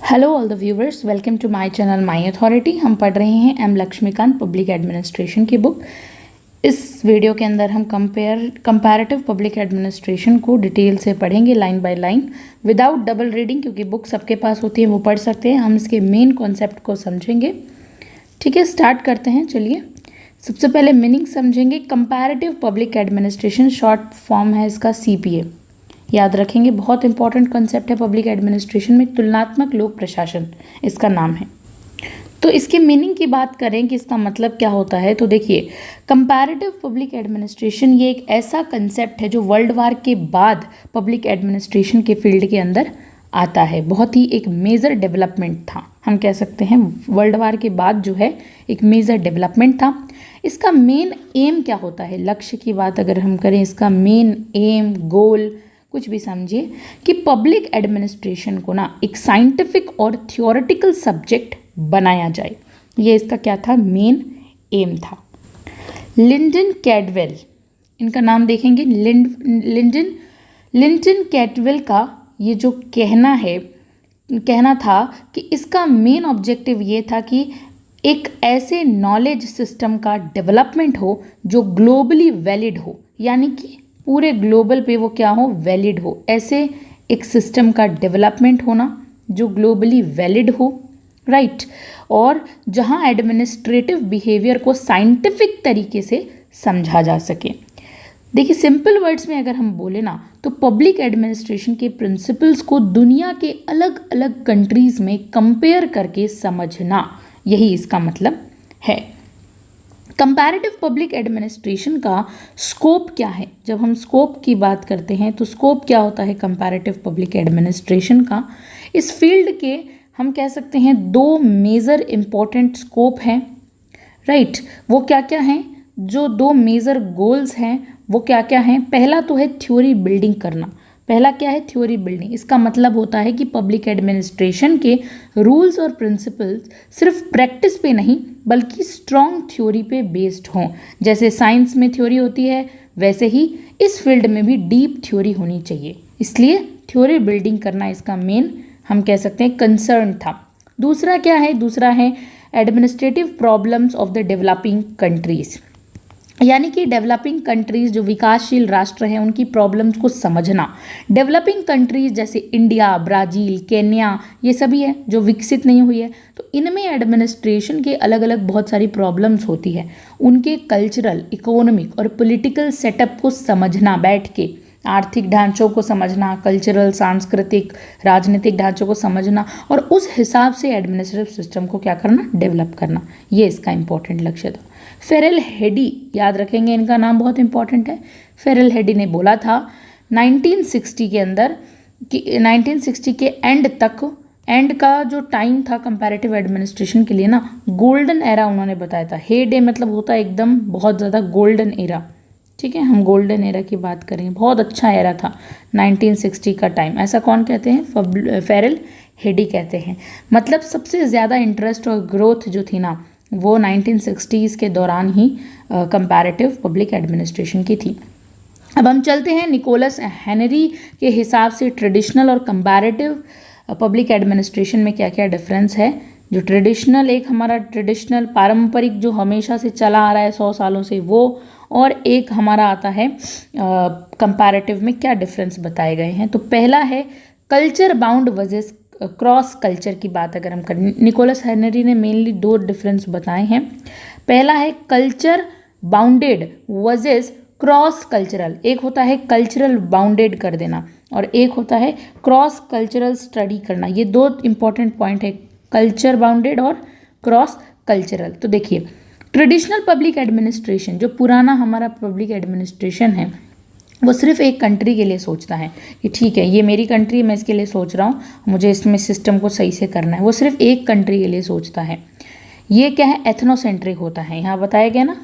Hello all the viewers, welcome to my channel my authority. हम पढ़ रहे हैं एम लक्ष्मीकांत पब्लिक एडमिनिस्ट्रेशन की बुक। इस वीडियो के अंदर हम कंपैरेटिव पब्लिक एडमिनिस्ट्रेशन को डिटेल से पढ़ेंगे line by line without double reading, क्योंकि बुक सबके पास होती है, वो पढ़ सकते हैं। हम इसके मेन कॉन्सेप्ट को समझेंगे। ठीक है, स्टार्ट करते हैं। चलिए, सबसे पहले मीनिंग समझेंगे। Comparative public administration short form है इसका CPA। याद रखेंगे, बहुत इंपॉर्टेंट कॉन्सेप्ट है पब्लिक एडमिनिस्ट्रेशन में। तुलनात्मक लोक प्रशासन इसका नाम है। तो इसके मीनिंग की बात करें कि इसका मतलब क्या होता है, तो देखिए, कंपैरेटिव पब्लिक एडमिनिस्ट्रेशन ये एक ऐसा कंसेप्ट है जो वर्ल्ड वार के बाद पब्लिक एडमिनिस्ट्रेशन के फील्ड के अंदर आता है। बहुत ही एक मेजर डेवलपमेंट था, हम कह सकते हैं वर्ल्ड वार के बाद जो है एक मेजर डेवलपमेंट था। इसका मेन एम क्या होता है, लक्ष्य की बात अगर हम करें, इसका मेन एम, गोल, कुछ भी समझिए कि पब्लिक एडमिनिस्ट्रेशन को ना एक साइंटिफिक और थियोरेटिकल सब्जेक्ट बनाया जाए। ये इसका क्या था, मेन एम था। लिंडन कैडवेल, इनका नाम देखेंगे, लिंटन कैडवेल का ये जो कहना था कि इसका मेन ऑब्जेक्टिव ये था कि एक ऐसे नॉलेज सिस्टम का डेवलपमेंट हो जो ग्लोबली वैलिड हो, यानी कि पूरे ग्लोबल पे वो क्या हो, वैलिड हो। ऐसे एक सिस्टम का डेवलपमेंट होना जो ग्लोबली वैलिड हो, राइट। और जहां एडमिनिस्ट्रेटिव बिहेवियर को साइंटिफिक तरीके से समझा जा सके। देखिए, सिंपल वर्ड्स में अगर हम बोले ना, तो पब्लिक एडमिनिस्ट्रेशन के प्रिंसिपल्स को दुनिया के अलग अलग कंट्रीज में कंपेयर करके समझना, यही इसका मतलब है। कंपैरेटिव पब्लिक एडमिनिस्ट्रेशन का स्कोप क्या है? जब हम स्कोप की बात करते हैं तो स्कोप क्या होता है कंपैरेटिव पब्लिक एडमिनिस्ट्रेशन का? इस फील्ड के हम कह सकते हैं दो मेजर इंपॉर्टेंट स्कोप हैं, राइट। वो क्या क्या हैं? जो दो मेजर गोल्स हैं वो क्या क्या हैं? पहला तो है थ्योरी बिल्डिंग करना। पहला क्या है? Theory building. इसका मतलब होता है कि पब्लिक एडमिनिस्ट्रेशन के रूल्स और प्रिंसिपल्स सिर्फ प्रैक्टिस पे नहीं बल्कि स्ट्रॉन्ग थ्योरी पे बेस्ड हों। जैसे साइंस में थ्योरी होती है, वैसे ही इस फील्ड में भी डीप थ्योरी होनी चाहिए। इसलिए थ्योरी बिल्डिंग करना इसका मेन, हम कह सकते हैं, कंसर्न था। दूसरा क्या है? दूसरा है administrative problems of the developing countries, यानी कि डेवलपिंग कंट्रीज जो विकासशील राष्ट्र हैं उनकी प्रॉब्लम्स को समझना। डेवलपिंग कंट्रीज जैसे इंडिया, ब्राज़ील, केन्या, ये सभी है जो विकसित नहीं हुई है, तो इनमें एडमिनिस्ट्रेशन के अलग अलग बहुत सारी प्रॉब्लम्स होती है। उनके कल्चरल, इकोनॉमिक और पॉलिटिकल सेटअप को समझना, बैठ के आर्थिक ढांचों को समझना, कल्चरल, सांस्कृतिक, राजनीतिक ढांचों को समझना और उस हिसाब से एडमिनिस्ट्रेटिव सिस्टम को क्या करना, डेवलप करना। ये इसका इंपॉर्टेंट लक्ष्य था। फेरेल हेडी, याद रखेंगे, इनका नाम बहुत इंपॉर्टेंट है। फेरेल हेडी ने बोला था 1960 के अंदर कि 1960 के एंड का जो टाइम था कंपैरेटिव एडमिनिस्ट्रेशन के लिए ना, गोल्डन एरा उन्होंने बताया था। हेडे मतलब होता है एकदम बहुत ज़्यादा गोल्डन एरा, ठीक है। हम गोल्डन एरा की बात करें, बहुत अच्छा एरा था 1960 का टाइम। ऐसा कौन कहते हैं? फेरेल हेडी कहते हैं। मतलब सबसे ज़्यादा इंटरेस्ट और ग्रोथ जो थी ना, वो 1960s के दौरान ही कंपैरेटिव पब्लिक एडमिनिस्ट्रेशन की थी। अब हम चलते हैं निकोलस हेनरी के हिसाब से ट्रेडिशनल और कंपैरेटिव पब्लिक एडमिनिस्ट्रेशन में क्या क्या डिफरेंस है। जो ट्रेडिशनल, एक हमारा ट्रेडिशनल पारंपरिक जो हमेशा से चला आ रहा है 100 सालों से, वो, और एक हमारा आता है कंपैरेटिव में क्या डिफरेंस बताए गए हैं। तो पहला है culture bound versus cross culture की बात अगर हम करें, निकोलस हेनरी ने मेनली दो डिफरेंस बताए हैं। पहला है culture bounded versus cross cultural. एक होता है कल्चरल बाउंडेड कर देना और एक होता है क्रॉस कल्चरल स्टडी करना। ये दो इंपॉर्टेंट पॉइंट है, कल्चर बाउंडेड और क्रॉस कल्चरल। तो देखिए, ट्रेडिशनल पब्लिक एडमिनिस्ट्रेशन, जो पुराना हमारा पब्लिक एडमिनिस्ट्रेशन है, वो सिर्फ एक कंट्री के लिए सोचता है कि ठीक है, ये मेरी कंट्री, मैं इसके लिए सोच रहा हूँ, मुझे इसमें सिस्टम को सही से करना है। वो सिर्फ एक कंट्री के लिए सोचता है। ये क्या है? एथनोसेंट्रिक होता है। यहाँ बताया गया ना,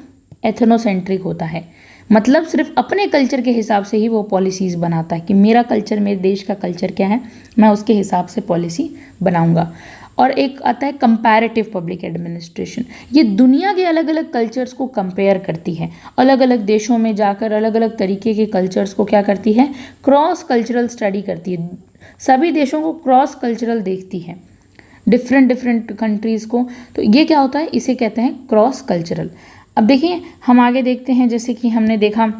एथनोसेंट्रिक होता है। मतलब सिर्फ अपने कल्चर के हिसाब से ही वो पॉलिसीज़ बनाता है कि मेरा कल्चर, मेरे देश का कल्चर क्या है, मैं उसके हिसाब से पॉलिसी बनाऊँगा। और एक आता है कंपैरेटिव पब्लिक एडमिनिस्ट्रेशन। ये दुनिया के अलग अलग कल्चर्स को कंपेयर करती है, अलग अलग देशों में जाकर अलग अलग तरीके के कल्चर्स को क्या करती है, क्रॉस कल्चरल स्टडी करती है। सभी देशों को क्रॉस कल्चरल देखती है। डिफरेंट डिफरेंट कंट्रीज़ को। तो ये क्या होता है, इसे कहते हैं क्रॉस कल्चरल। अब देखिए हम आगे देखते हैं, जैसे कि हमने देखा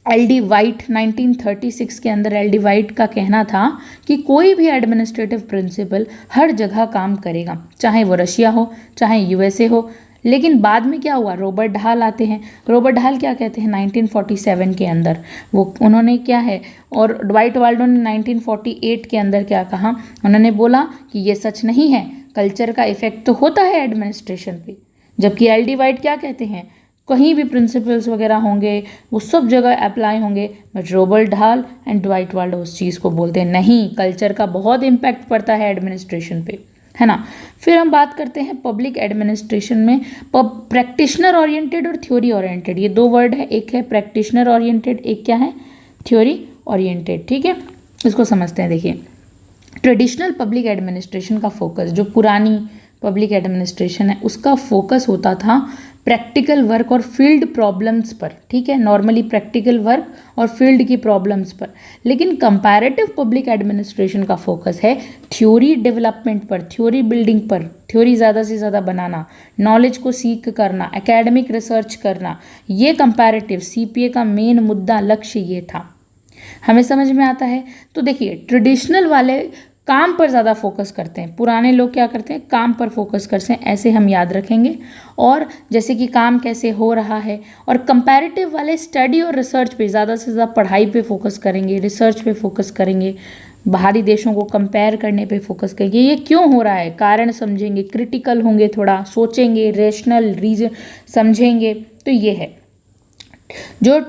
एल.डी. वाइट 1936 के अंदर एल.डी. वाइट का कहना था कि कोई भी एडमिनिस्ट्रेटिव प्रिंसिपल हर जगह काम करेगा, चाहे वो रशिया हो चाहे यूएसए हो। लेकिन बाद में क्या हुआ, रॉबर्ट ढाल आते हैं। रॉबर्ट ढाल क्या कहते हैं 1947 के अंदर, वो उन्होंने क्या है, और ड्वाइट वाल्डो ने 1948 के अंदर क्या कहा, उन्होंने बोला कि ये सच नहीं है, कल्चर का इफेक्ट तो होता है एडमिनिस्ट्रेशन पे। जबकि एल.डी. वाइट क्या कहते हैं, कहीं भी प्रिंसिपल्स वगैरह होंगे वो सब जगह अप्लाई होंगे, बट रॉबर्ट ढाल एंड ड्वाइट वाल्डो उस चीज़ को बोलते हैं नहीं, कल्चर का बहुत इम्पैक्ट पड़ता है एडमिनिस्ट्रेशन पे, है ना। फिर हम बात करते हैं पब्लिक एडमिनिस्ट्रेशन में प्रैक्टिशनर ओरिएंटेड और थ्योरी ओरिएंटेड, ये दो वर्ड है, एक है प्रैक्टिशनर ओरिएंटेड, एक क्या है, थ्योरी ओरिएंटेड। ठीक है, इसको समझते हैं। देखिए ट्रेडिशनल पब्लिक एडमिनिस्ट्रेशन का फोकस, जो पुरानी पब्लिक एडमिनिस्ट्रेशन है उसका फोकस होता था प्रैक्टिकल वर्क और फील्ड प्रॉब्लम्स पर। ठीक है, नॉर्मली प्रैक्टिकल वर्क और फील्ड की प्रॉब्लम्स पर। लेकिन कंपैरेटिव पब्लिक एडमिनिस्ट्रेशन का फोकस है थ्योरी डेवलपमेंट पर, थ्योरी बिल्डिंग पर, थ्योरी ज़्यादा से ज़्यादा बनाना, नॉलेज को सीख करना, एकेडमिक रिसर्च करना। ये कंपैरेटिव सीपीए का मेन मुद्दा लक्ष्य ये था। हमें समझ में आता है। तो देखिए ट्रेडिशनल वाले काम पर ज़्यादा फोकस करते हैं, पुराने लोग क्या करते हैं, काम पर फोकस करते हैं, ऐसे हम याद रखेंगे। और जैसे कि काम कैसे हो रहा है, और कंपैरेटिव वाले स्टडी और रिसर्च पे ज़्यादा से ज़्यादा पढ़ाई पे फोकस करेंगे, रिसर्च पे फोकस करेंगे, बाहरी देशों को कंपेयर करने पे फोकस करेंगे, ये क्यों हो रहा है, कारण समझेंगे, क्रिटिकल होंगे, थोड़ा सोचेंगे, रेशनल रीजन समझेंगे। तो ये है जो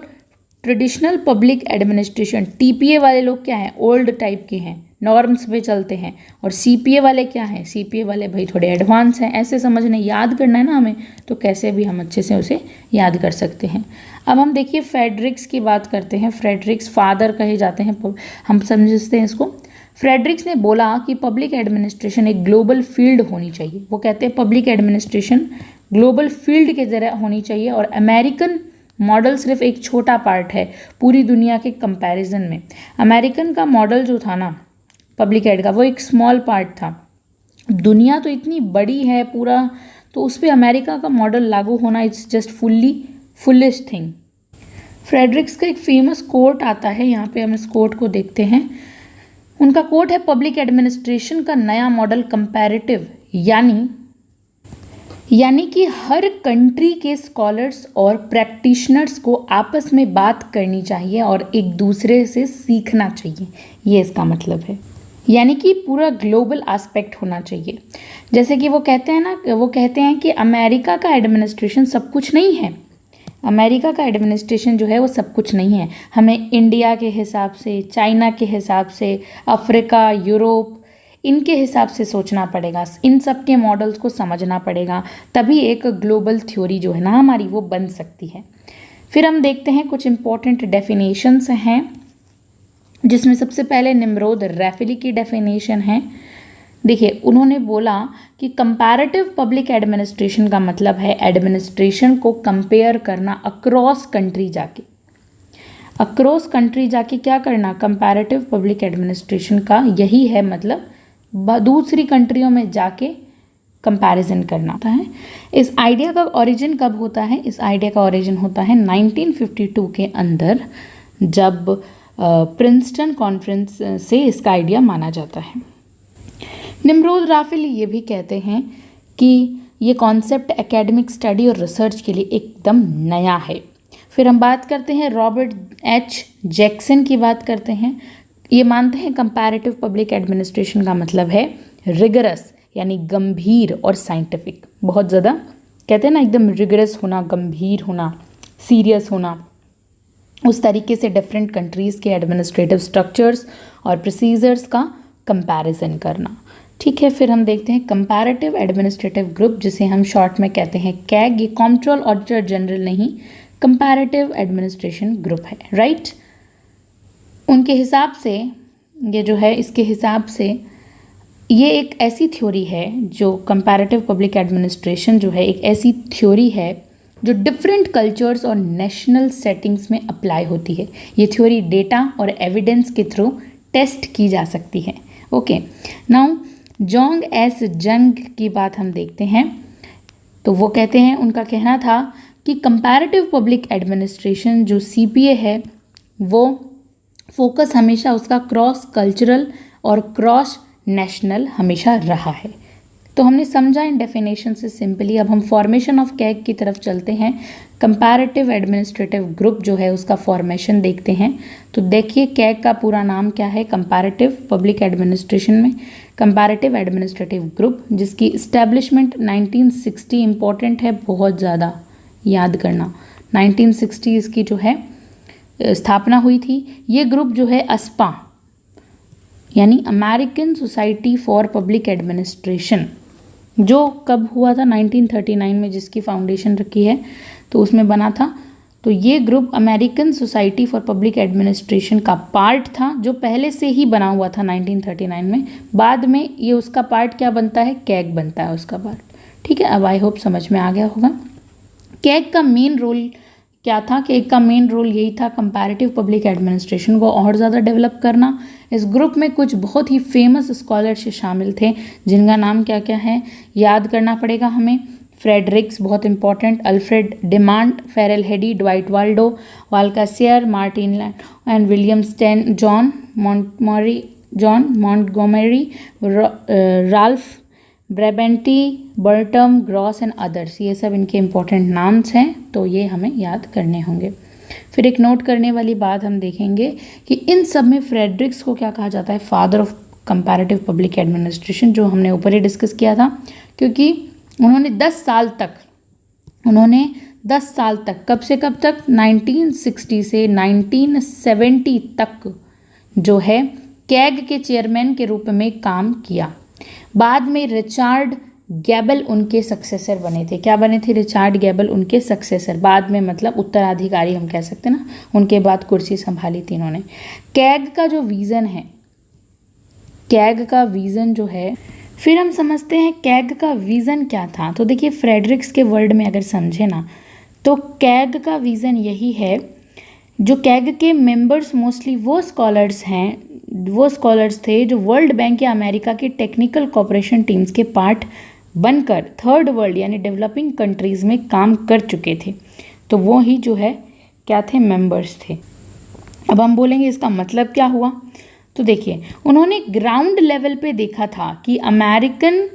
ट्रेडिशनल पब्लिक एडमिनिस्ट्रेशन। टीपीए वाले लोग क्या हैं, ओल्ड टाइप के हैं, नॉर्म्स पे चलते हैं। और सीपीए वाले क्या हैं, सीपीए वाले भाई थोड़े एडवांस हैं। ऐसे समझने, याद करना है ना हमें, तो कैसे भी हम अच्छे से उसे याद कर सकते हैं। अब हम देखिए फ्रेडरिक्स की बात करते हैं। फ्रेडरिक्स फादर कहे जाते हैं, हम समझते हैं इसको। फ्रेडरिक्स ने बोला कि पब्लिक एडमिनिस्ट्रेशन एक ग्लोबल फील्ड होनी चाहिए। वो कहते हैं पब्लिक एडमिनिस्ट्रेशन ग्लोबल फील्ड की तरह होनी चाहिए, और अमेरिकन मॉडल सिर्फ एक छोटा पार्ट है पूरी दुनिया के कंपैरिजन में। अमेरिकन का मॉडल जो था ना पब्लिक एड का, वो एक स्मॉल पार्ट था। दुनिया तो इतनी बड़ी है पूरा, तो उस पर अमेरिका का मॉडल लागू होना it's just foolish thing. Fredericks का एक फेमस कोट आता है, यहाँ पे हम इस कोट को देखते हैं। उनका कोट है, पब्लिक एडमिनिस्ट्रेशन का नया मॉडल कंपैरेटिव, यानी कि हर कंट्री के स्कॉलर्स और प्रैक्टिशनर्स को आपस में बात करनी चाहिए और एक दूसरे से सीखना चाहिए, ये इसका मतलब है। यानी कि पूरा ग्लोबल एस्पेक्ट होना चाहिए। जैसे कि वो कहते हैं ना, वो कहते हैं कि अमेरिका का एडमिनिस्ट्रेशन सब कुछ नहीं है। अमेरिका का एडमिनिस्ट्रेशन जो है वो सब कुछ नहीं है। हमें इंडिया के हिसाब से, चाइना के हिसाब से, अफ्रीका, यूरोप, इनके हिसाब से सोचना पड़ेगा, इन सब के मॉडल्स को समझना पड़ेगा, तभी एक ग्लोबल थ्योरी जो है ना हमारी वो बन सकती है। फिर हम देखते हैं कुछ इंपॉर्टेंट डेफिनेशंस हैं, जिसमें सबसे पहले निम्रोद रैफली की डेफिनेशन है। देखिए उन्होंने बोला कि कंपैरेटिव पब्लिक एडमिनिस्ट्रेशन का मतलब है एडमिनिस्ट्रेशन को कंपेयर करना अक्रॉस कंट्री जाके। अक्रॉस कंट्री जाके क्या करना, कंपैरेटिव पब्लिक एडमिनिस्ट्रेशन का यही है मतलब, दूसरी कंट्रियों में जाके कंपैरिजन करना होता है। इस आइडिया का ओरिजिन कब होता है, इस आइडिया का ओरिजिन होता है 1952 के अंदर, जब प्रिंसटन कॉन्फ्रेंस से इसका आइडिया माना जाता है। निम्रोद राफेली ये भी कहते हैं कि ये कॉन्सेप्ट एकेडमिक स्टडी और रिसर्च के लिए एकदम नया है। फिर हम बात करते हैं रॉबर्ट एच जैक्सन की बात करते हैं। ये मानते हैं कंपैरेटिव पब्लिक एडमिनिस्ट्रेशन का मतलब है रिगरस, यानी गंभीर और साइंटिफिक। बहुत ज़्यादा कहते हैं ना एकदम रिगरस होना, गंभीर होना, सीरियस होना, उस तरीके से डिफरेंट कंट्रीज़ के एडमिनिस्ट्रेटिव स्ट्रक्चर्स और प्रोसीजर्स का कंपैरिजन करना। ठीक है, फिर हम देखते हैं कंपैरेटिव एडमिनिस्ट्रेटिव ग्रुप, जिसे हम शॉर्ट में कहते हैं कैग। ये कंट्रोल ऑडिटर जनरल नहीं, कंपैरेटिव एडमिनिस्ट्रेशन ग्रुप है, राइट। उनके हिसाब से ये जो है, इसके हिसाब से ये एक ऐसी थ्योरी है जो कंपैरेटिव पब्लिक एडमिनिस्ट्रेशन जो है एक ऐसी थ्योरी है जो डिफरेंट कल्चर्स और नेशनल सेटिंग्स में अप्लाई होती है। ये थ्योरी डेटा और एविडेंस के थ्रू टेस्ट की जा सकती है। ओके, नाउ जोंग एस जंग की बात हम देखते हैं तो वो कहते हैं, उनका कहना था कि कंपैरेटिव पब्लिक एडमिनिस्ट्रेशन जो सीपीए है वो फोकस हमेशा उसका क्रॉस कल्चरल और क्रॉस नेशनल हमेशा रहा है। तो हमने समझा इन डेफिनेशन से सिंपली। अब हम फॉर्मेशन ऑफ कैग की तरफ चलते हैं। कंपैरेटिव एडमिनिस्ट्रेटिव ग्रुप जो है उसका फॉर्मेशन देखते हैं। तो देखिए कैग का पूरा नाम क्या है कंपैरेटिव पब्लिक एडमिनिस्ट्रेशन में, कंपैरेटिव एडमिनिस्ट्रेटिव ग्रुप, जिसकी इस्टेब्लिशमेंट 1960 इम्पॉर्टेंट है, बहुत ज़्यादा याद करना। 1960 इसकी जो है स्थापना हुई थी। ये ग्रुप जो है अस्पा यानी American society for public administration, जो कब हुआ था 1939 में, जिसकी फाउंडेशन रखी है तो उसमें बना था। तो ये group American society for public administration का पार्ट था, जो पहले से ही बना हुआ था 1939 में। बाद में ये उसका पार्ट क्या बनता है, कैग बनता है उसका पार्ट। ठीक है, अब आई होप समझ में आ गया होगा। कैग का मेन रोल क्या था, कैग का मेन रोल यही था कंपैरेटिव पब्लिक एडमिनिस्ट्रेशन को और ज़्यादा डेवलप करना। इस ग्रुप में कुछ बहुत ही फेमस स्कॉलर्स शामिल थे, जिनका नाम क्या क्या है याद करना पड़ेगा हमें। फ्रेडरिक्स बहुत important, Alfred Diamant, Ferrel Heady, Dwight Waldo, वाल्कासियर, Martin and William Stein, John Montgomery, Ralph Braibanti, Bertram, Gross and others, ये सब इनके इंपॉर्टेंट नाम्स हैं, तो ये हमें याद करने होंगे। फिर एक नोट करने वाली बात हम देखेंगे कि इन सब में फ्रेडरिक्स को क्या कहा जाता है, father of comparative public administration, जो हमने ऊपर ही डिस्कस किया था, क्योंकि उन्होंने 10 साल तक कब से कब तक 1960 से 1970 तक जो है कैग के चेयरमैन के रूप में काम किया। बाद में रिचार्ड गैबल उनके सक्सेसर बने थे। क्या बने थे, रिचार्ड गैबल उनके सक्सेसर, बाद में मतलब उत्तराधिकारी हम कह सकते हैं ना, उनके बाद कुर्सी संभाली थी इन्होंने। कैग का जो विज़न है, कैग का विज़न जो है, फिर हम समझते हैं कैग का विज़न क्या था। तो देखिए फ्रेडरिक्स के वर्ड में अगर समझे ना, तो कैग का विज़न यही है, जो कैग के मेंबर्स मोस्टली वो स्कॉलर्स थे जो वर्ल्ड बैंक या अमेरिका की टेक्निकल कोऑपरेशन टीम्स के पार्ट बनकर थर्ड वर्ल्ड यानी डेवलपिंग कंट्रीज़ में काम कर चुके थे। तो वो ही जो है क्या थे, मेंबर्स थे। अब हम बोलेंगे इसका मतलब क्या हुआ। तो देखिए उन्होंने ग्राउंड लेवल पे देखा था कि अमेरिकन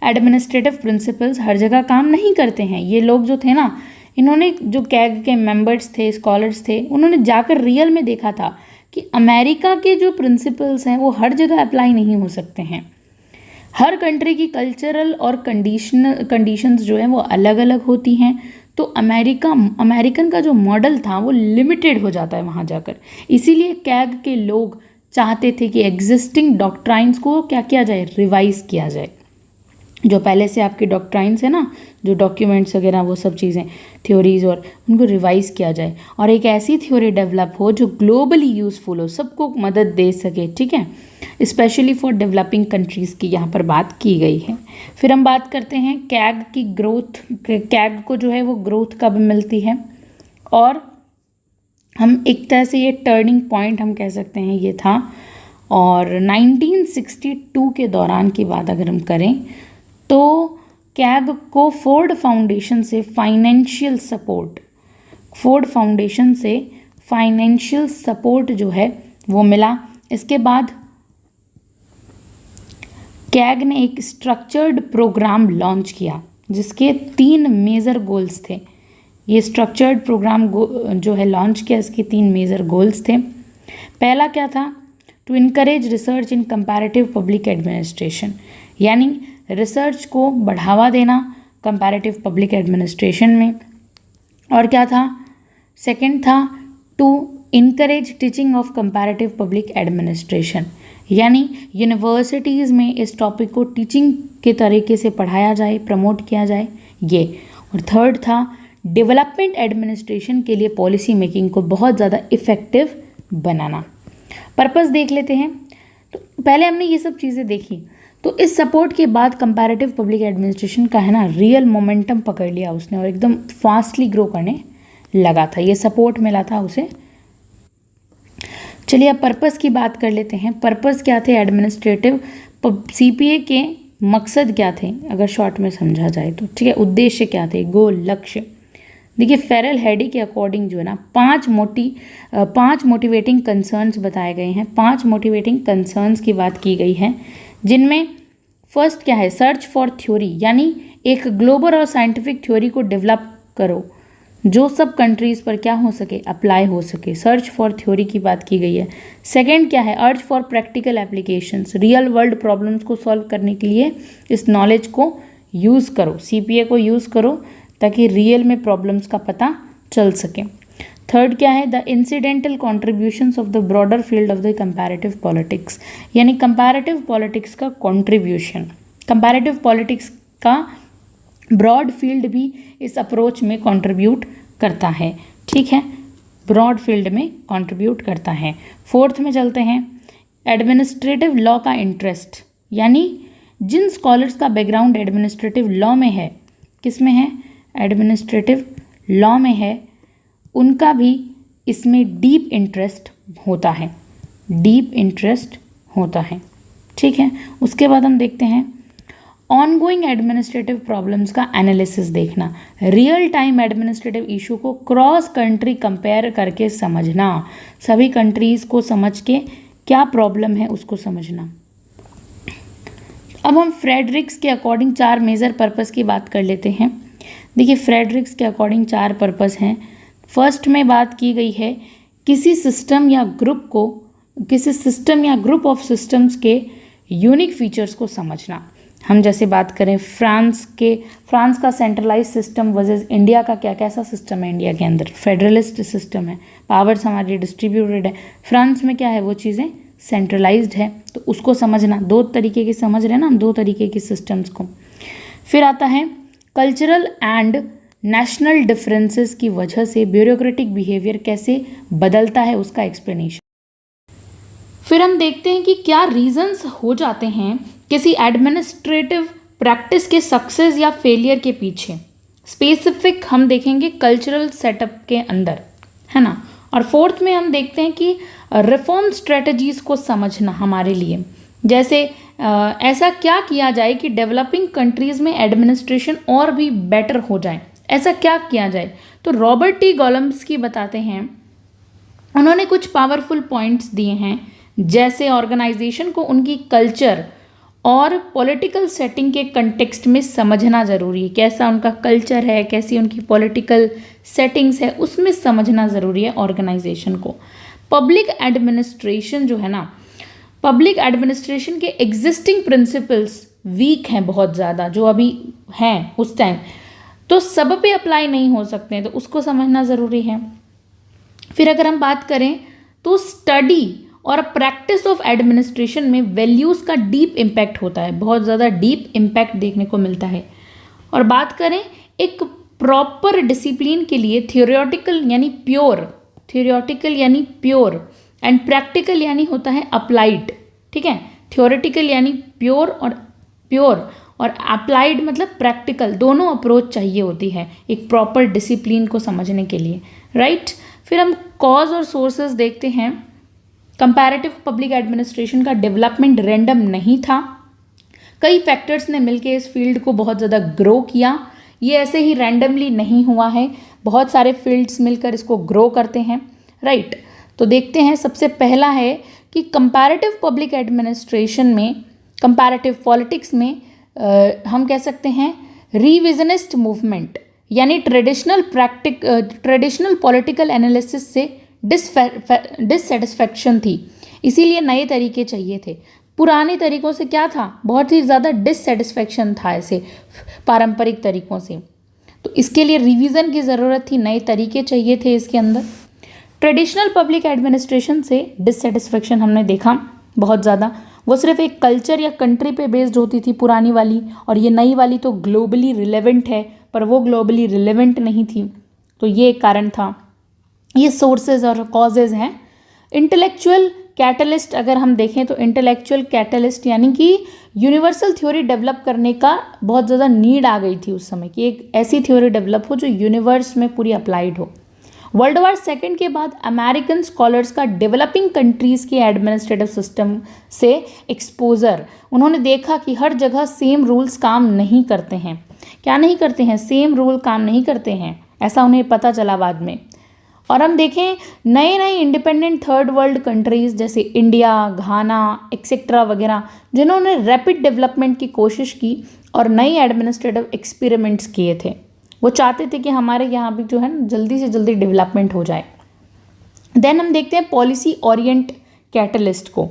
एडमिनिस्ट्रेटिव प्रिंसिपल्स हर जगह काम नहीं करते हैं। ये लोग जो थे ना, इन्होंने जो कैग के मेंबर्स थे, स्कॉलर्स थे, उन्होंने जाकर रियल में देखा था कि अमेरिका के जो प्रिंसिपल्स हैं वो हर जगह अप्लाई नहीं हो सकते हैं। हर कंट्री की कल्चरल और कंडीशंस जो हैं वो अलग अलग होती हैं। तो अमेरिकन का जो मॉडल था वो लिमिटेड हो जाता है वहाँ जाकर। इसीलिए कैग के लोग चाहते थे कि एग्जिस्टिंग डॉक्ट्राइन्स को क्या किया जाए, रिवाइज किया जाए। जो पहले से आपके डॉक्ट्राइन्स है ना, जो डॉक्यूमेंट्स वगैरह वो सब चीज़ें, थ्योरीज, और उनको रिवाइज किया जाए और एक ऐसी थ्योरी डेवलप हो जो ग्लोबली यूज़फुल हो, सबको मदद दे सके। ठीक है, स्पेशली फॉर डेवलपिंग कंट्रीज़ की यहाँ पर बात की गई है। फिर हम बात करते हैं कैग की ग्रोथ। कैग को जो है वो ग्रोथ कब मिलती है, और हम एक तरह से ये टर्निंग पॉइंट हम कह सकते हैं ये था। और 1962 के दौरान की बात अगर हम करें तो कैग को फोर्ड फाउंडेशन से फाइनेंशियल सपोर्ट जो है वो मिला। इसके बाद कैग ने एक स्ट्रक्चर्ड प्रोग्राम लॉन्च किया जिसके 3 मेजर गोल्स थे। ये स्ट्रक्चर्ड प्रोग्राम जो है लॉन्च किया, इसके 3 मेजर गोल्स थे। पहला क्या था, to encourage research in comparative public administration, यानी रिसर्च को बढ़ावा देना कंपैरेटिव पब्लिक एडमिनिस्ट्रेशन में। और क्या था, सेकंड था to encourage teaching of comparative public administration, यानी यूनिवर्सिटीज़ में इस टॉपिक को टीचिंग के तरीके से पढ़ाया जाए, प्रमोट किया जाए ये। और थर्ड था डेवलपमेंट एडमिनिस्ट्रेशन के लिए पॉलिसी मेकिंग को बहुत ज़्यादा इफ़ेक्टिव बनाना। पर्पस देख लेते हैं। तो पहले हमने ये सब चीज़ें देखी, तो इस सपोर्ट के बाद कंपैरेटिव पब्लिक एडमिनिस्ट्रेशन का है ना रियल मोमेंटम पकड़ लिया उसने और एकदम फास्टली ग्रो करने लगा था। ये सपोर्ट मिला था उसे। चलिए अब पर्पस की बात कर लेते हैं। पर्पस क्या थे एडमिनिस्ट्रेटिव सीपीए के मकसद क्या थे, अगर शॉर्ट में समझा जाए तो, ठीक है, उद्देश्य क्या थे, गोल, लक्ष्य। देखिए फेरल हेडी के अकॉर्डिंग जो है ना 5 मोटिवेटिंग कंसर्न्स बताए गए हैं, 5 मोटिवेटिंग कंसर्न्स की बात की गई है, जिनमें फर्स्ट क्या है, सर्च फॉर थ्योरी, यानी एक ग्लोबल और साइंटिफिक थ्योरी को डेवलप करो जो सब कंट्रीज़ पर क्या हो सके, अप्लाई हो सके, सर्च फॉर थ्योरी की बात की गई है। सेकंड क्या है, urge for practical applications, real world problems को सॉल्व करने के लिए इस नॉलेज को यूज़ करो, सीपीए को यूज़ करो ताकि रियल में प्रॉब्लम्स का पता चल सके। थर्ड क्या है, the incidental contributions of the broader field of the comparative politics, यानी कंपैरेटिव पॉलिटिक्स का कॉन्ट्रीब्यूशन, कंपैरेटिव पॉलिटिक्स का ब्रॉड फील्ड भी इस अप्रोच में कंट्रीब्यूट करता है, ठीक है, ब्रॉड फील्ड में कंट्रीब्यूट करता है। फोर्थ में चलते हैं, एडमिनिस्ट्रेटिव लॉ का इंटरेस्ट, यानी जिन स्कॉलर्स का बैकग्राउंड एडमिनिस्ट्रेटिव लॉ में है, किस में है, एडमिनिस्ट्रेटिव लॉ में है, उनका भी इसमें डीप इंटरेस्ट होता है, डीप इंटरेस्ट होता है, ठीक है। उसके बाद हम देखते हैं ऑनगोइंग एडमिनिस्ट्रेटिव प्रॉब्लम्स का एनालिसिस देखना, रियल टाइम एडमिनिस्ट्रेटिव इशू को क्रॉस कंट्री कंपेयर करके समझना, सभी कंट्रीज़ को समझ के क्या प्रॉब्लम है उसको समझना। अब हम फ्रेडरिक्स के अकॉर्डिंग 4 मेजर पर्पस की बात कर लेते हैं। देखिए फ्रेडरिक्स के अकॉर्डिंग 4 पर्पस हैं। फर्स्ट में बात की गई है किसी सिस्टम या ग्रुप को, किसी सिस्टम या ग्रुप ऑफ सिस्टम्स के यूनिक फीचर्स को समझना। हम जैसे बात करें फ्रांस का सेंट्रलाइज सिस्टम वर्सेस इंडिया का क्या कैसा सिस्टम है, इंडिया के अंदर फेडरलिस्ट सिस्टम है, पावर्स हमारी डिस्ट्रीब्यूटेड है, फ्रांस में क्या है वो चीज़ें सेंट्रलाइज्ड है, तो उसको समझना। 2 तरीके की समझ रहे हैं ना हम, 2 तरीके की सिस्टम्स को। फिर आता है कल्चरल एंड नेशनल डिफरेंसेस की वजह से ब्यूरोक्रेटिक बिहेवियर कैसे बदलता है उसका एक्सप्लेनेशन। फिर हम देखते हैं कि क्या रीजंस हो जाते हैं किसी एडमिनिस्ट्रेटिव प्रैक्टिस के सक्सेस या फेलियर के पीछे, स्पेसिफिक हम देखेंगे कल्चरल सेटअप के अंदर, है ना। और फोर्थ में हम देखते हैं कि रिफॉर्म स्ट्रेटजीज को समझना हमारे लिए, जैसे ऐसा क्या किया जाए कि डेवलपिंग कंट्रीज़ में एडमिनिस्ट्रेशन और भी बेटर हो जाए, ऐसा क्या किया जाए। तो रॉबर्ट टी गोलम्स्की बताते हैं, उन्होंने कुछ पावरफुल पॉइंट्स दिए हैं, जैसे ऑर्गेनाइजेशन को उनकी कल्चर और पॉलिटिकल सेटिंग के कंटेक्स्ट में समझना ज़रूरी है, कैसा उनका कल्चर है, कैसी उनकी पॉलिटिकल सेटिंग्स है, उसमें समझना ज़रूरी है ऑर्गेनाइजेशन को। पब्लिक एडमिनिस्ट्रेशन जो है ना, पब्लिक एडमिनिस्ट्रेशन के एग्जिस्टिंग प्रिंसिपल्स वीक हैं बहुत ज़्यादा, जो अभी हैं उस टाइम, तो सब पे अप्लाई नहीं हो सकते हैं, तो उसको समझना ज़रूरी है। फिर अगर हम बात करें तो स्टडी और प्रैक्टिस ऑफ एडमिनिस्ट्रेशन में वैल्यूज़ का डीप इम्पैक्ट होता है, बहुत ज़्यादा डीप इम्पैक्ट देखने को मिलता है। और बात करें एक प्रॉपर डिसिप्लिन के लिए थियोरेटिकल यानी प्योर एंड प्रैक्टिकल यानी होता है अप्लाइड, ठीक है। थियोरेटिकल यानी प्योर और अप्लाइड मतलब प्रैक्टिकल, दोनों अप्रोच चाहिए होती है एक प्रॉपर डिसिप्लिन को समझने के लिए, राइट। फिर हम कॉज और सोर्सेज देखते हैं। कंपैरेटिव पब्लिक एडमिनिस्ट्रेशन का डेवलपमेंट रैंडम नहीं था, कई फैक्टर्स ने मिलकर इस फील्ड को बहुत ज़्यादा ग्रो किया, ये ऐसे ही रैंडमली नहीं हुआ है, बहुत सारे फील्ड्स मिलकर इसको ग्रो करते हैं, राइट। तो देखते हैं, सबसे पहला है कि कंपैरेटिव पब्लिक एडमिनिस्ट्रेशन में, कंपैरेटिव पॉलिटिक्स में हम कह सकते हैं रिविजनिस्ट मूवमेंट, यानी ट्रेडिशनल पॉलिटिकल एनालिसिस से डिससेटिस्फैक्शन थी, इसीलिए नए तरीके चाहिए थे। पुराने तरीकों से क्या था, बहुत ही ज़्यादा डिससेटिस्फैक्शन था ऐसे पारंपरिक तरीकों से, तो इसके लिए रिवीजन की ज़रूरत थी, नए तरीके चाहिए थे इसके अंदर। ट्रेडिशनल पब्लिक एडमिनिस्ट्रेशन से डिससेटिस्फैक्शन हमने देखा बहुत ज़्यादा, वो सिर्फ एक कल्चर या कंट्री पे बेस्ड होती थी पुरानी वाली, और ये नई वाली तो ग्लोबली रिलेवेंट है, पर वो ग्लोबली रिलेवेंट नहीं थी, तो ये एक कारण था। ये सोर्सेज और कॉजेज हैं। इंटेलेक्चुअल कैटलिस्ट अगर हम देखें तो इंटेलेक्चुअल कैटलिस्ट यानी कि यूनिवर्सल थ्योरी डेवलप करने का बहुत ज़्यादा नीड आ गई थी उस समय, कि एक ऐसी थ्योरी डेवलप हो जो यूनिवर्स में पूरी अप्लाइड हो। वर्ल्ड वॉर सेकेंड के बाद अमेरिकन स्कॉलर्स का डेवलपिंग कंट्रीज़ के एडमिनिस्ट्रेटिव सिस्टम से एक्सपोजर, उन्होंने देखा कि हर जगह सेम रूल्स काम नहीं करते हैं। क्या नहीं करते हैं? सेम रूल काम नहीं करते हैं, ऐसा उन्हें पता चला बाद में। और हम देखें नए नए इंडिपेंडेंट थर्ड वर्ल्ड कंट्रीज़ जैसे इंडिया, घाना एक्सेट्रा वगैरह, जिन्होंने रैपिड डेवलपमेंट की कोशिश की और नई एडमिनिस्ट्रेटिव एक्सपेरिमेंट्स किए थे। वो चाहते थे कि हमारे यहाँ भी जो है ना जल्दी से जल्दी डेवलपमेंट हो जाए। देन हम देखते हैं पॉलिसी ओरिएंट कैटलिस्ट को,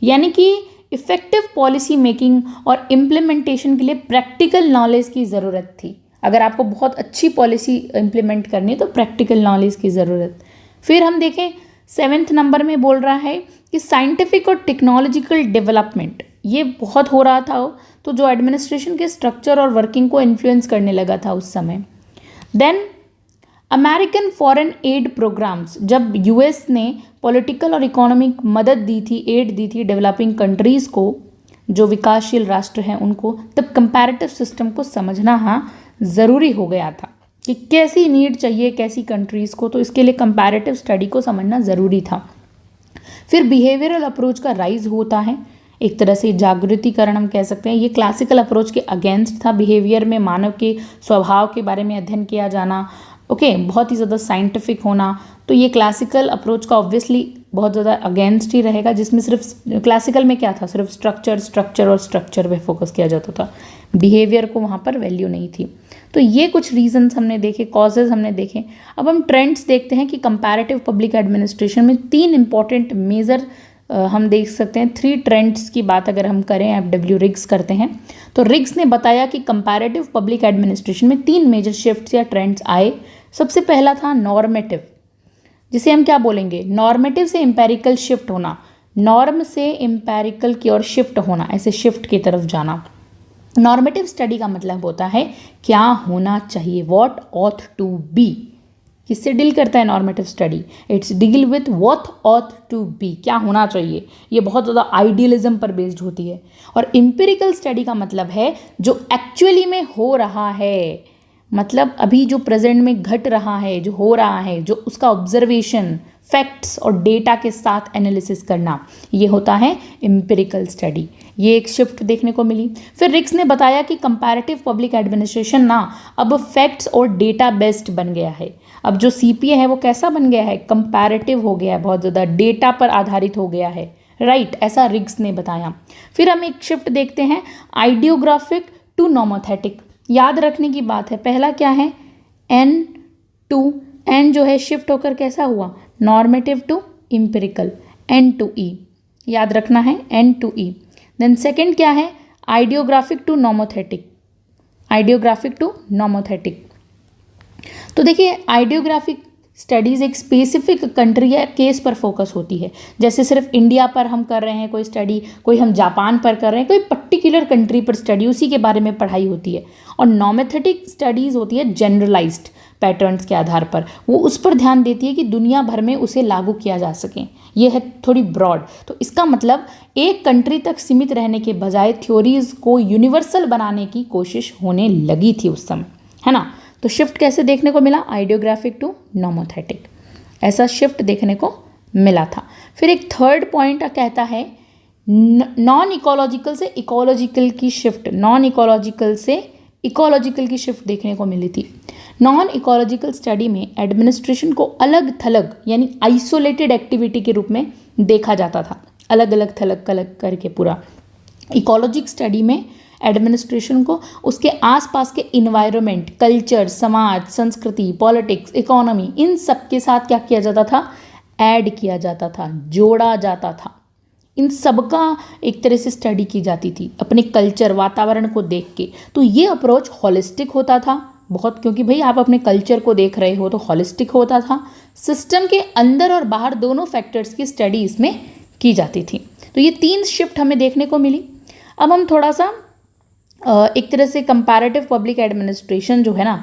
यानी कि इफ़ेक्टिव पॉलिसी मेकिंग और इम्प्लीमेंटेशन के लिए प्रैक्टिकल नॉलेज की ज़रूरत थी। अगर आपको बहुत अच्छी पॉलिसी इम्प्लीमेंट करनी है तो प्रैक्टिकल नॉलेज की ज़रूरत। फिर हम देखें 7th नंबर में बोल रहा है कि साइंटिफिक और टेक्नोलॉजिकल डेवलपमेंट, ये बहुत हो रहा था, तो जो एडमिनिस्ट्रेशन के स्ट्रक्चर और वर्किंग को इन्फ्लुएंस करने लगा था उस समय। Then American foreign aid programs, जब यूएस ने पॉलिटिकल और इकोनॉमिक मदद दी थी, एड दी थी डेवलपिंग कंट्रीज़ को, जो विकासशील राष्ट्र हैं उनको, तब कंपैरेटिव सिस्टम को समझना हाँ ज़रूरी हो गया था कि कैसी नीड चाहिए कैसी कंट्रीज़ को, तो इसके लिए कंपैरेटिव स्टडी को समझना ज़रूरी था। फिर बिहेवियरल अप्रोच का राइज होता है, एक तरह से जागृतिकरण हम कह सकते हैं। ये क्लासिकल अप्रोच के अगेंस्ट था, बिहेवियर में मानव के स्वभाव के बारे में अध्ययन किया जाना, ओके, बहुत ही ज़्यादा साइंटिफिक होना। तो ये क्लासिकल अप्रोच का ऑब्वियसली बहुत ज़्यादा अगेंस्ट ही रहेगा, जिसमें सिर्फ क्लासिकल में क्या था, सिर्फ स्ट्रक्चर और स्ट्रक्चर पे फोकस किया जाता था, बिहेवियर को वहाँ पर वैल्यू नहीं थी। तो ये कुछ रीजंस हमने देखे, कॉजेज हमने देखे। अब हम ट्रेंड्स देखते हैं कि कंपैरेटिव पब्लिक एडमिनिस्ट्रेशन में 3 इंपॉर्टेंट मेजर हम देख सकते हैं। 3 ट्रेंड्स की बात अगर हम करें, FW रिग्स करते हैं, तो रिग्स ने बताया कि कंपैरेटिव पब्लिक एडमिनिस्ट्रेशन में 3 मेजर शिफ्ट्स या ट्रेंड्स आए। सबसे पहला था नॉर्मेटिव, जिसे हम क्या बोलेंगे, नॉर्मेटिव से एम्पेरिकल शिफ्ट होना, नॉर्म से एम्पेरिकल की ओर शिफ्ट होना, ऐसे शिफ्ट की तरफ जाना। नॉर्मेटिव स्टडी का मतलब होता है क्या होना चाहिए, व्हाट ऑथ टू बी। किससे डील करता है normative study? It's deal with what ought to be, क्या होना चाहिए। ये बहुत ज़्यादा आइडियलिज्म पर बेस्ड होती है। और एम्पिरिकल स्टडी का मतलब है जो एक्चुअली में हो रहा है, मतलब अभी जो प्रेजेंट में घट रहा है, जो हो रहा है, जो उसका ऑब्जर्वेशन, फैक्ट्स और डेटा के साथ एनालिसिस करना, ये होता है एम्पिरिकल स्टडी। ये एक शिफ्ट देखने को मिली। फिर रिक्स ने बताया कि कंपैरेटिव पब्लिक एडमिनिस्ट्रेशन ना अब फैक्ट्स और डेटा बेस्ड बन गया है। अब जो CPA है वो कैसा बन गया है, कंपैरेटिव हो गया है, बहुत ज़्यादा डेटा पर आधारित हो गया है, राइट, ऐसा रिक्स ने बताया। फिर हम एक शिफ्ट देखते हैं आइडियोग्राफिक टू नॉमोथेटिक। याद रखने की बात है, पहला क्या है, N जो है शिफ्ट होकर कैसा हुआ, normative to empirical, N to E, याद रखना है, N to E। Then second क्या है, idiographic to nomothetic, idiographic to nomothetic. तो देखिए आइडियोग्राफिक स्टडीज़ एक स्पेसिफिक कंट्री या केस पर फोकस होती है, जैसे सिर्फ इंडिया पर हम कर रहे हैं कोई स्टडी, कोई हम जापान पर कर रहे हैं, कोई पर्टिकुलर कंट्री पर स्टडी, उसी के बारे में पढ़ाई होती है। और नॉमेथेटिक स्टडीज़ होती है जनरलाइज्ड पैटर्न्स के आधार पर, वो उस पर ध्यान देती है कि दुनिया भर में उसे लागू किया जा सके। ये है थोड़ी ब्रॉड। तो इसका मतलब एक कंट्री तक सीमित रहने के बजाय थ्योरीज को यूनिवर्सल बनाने की कोशिश होने लगी थी उस समय, है ना। तो शिफ्ट कैसे देखने को मिला, आइडियोग्राफिक टू नॉमोथेटिक, ऐसा शिफ्ट देखने को मिला था। फिर एक थर्ड पॉइंट कहता है नॉन इकोलॉजिकल से इकोलॉजिकल की शिफ्ट, नॉन इकोलॉजिकल से इकोलॉजिकल की शिफ्ट देखने को मिली थी। नॉन इकोलॉजिकल स्टडी में एडमिनिस्ट्रेशन को अलग थलग यानी आइसोलेटेड एक्टिविटी के रूप में देखा जाता था, अलग अलग थलग अलग करके पूरा। इकोलॉजिक स्टडी में एडमिनिस्ट्रेशन को उसके आसपास के इन्वायरमेंट, कल्चर, समाज, संस्कृति, पॉलिटिक्स, इकोनॉमी, इन सब के साथ क्या किया जाता था, ऐड किया जाता था, जोड़ा जाता था। इन सब का एक तरह से स्टडी की जाती थी अपने कल्चर, वातावरण को देख के। तो ये अप्रोच हॉलिस्टिक होता था बहुत, क्योंकि भाई आप अपने कल्चर को देख रहे हो तो हॉलिस्टिक होता था। सिस्टम के अंदर और बाहर दोनों फैक्टर्स की स्टडी इसमें की जाती थी। तो ये 3 शिफ्ट हमें देखने को मिली। अब हम थोड़ा सा एक तरह से कंपैरेटिव पब्लिक एडमिनिस्ट्रेशन जो है ना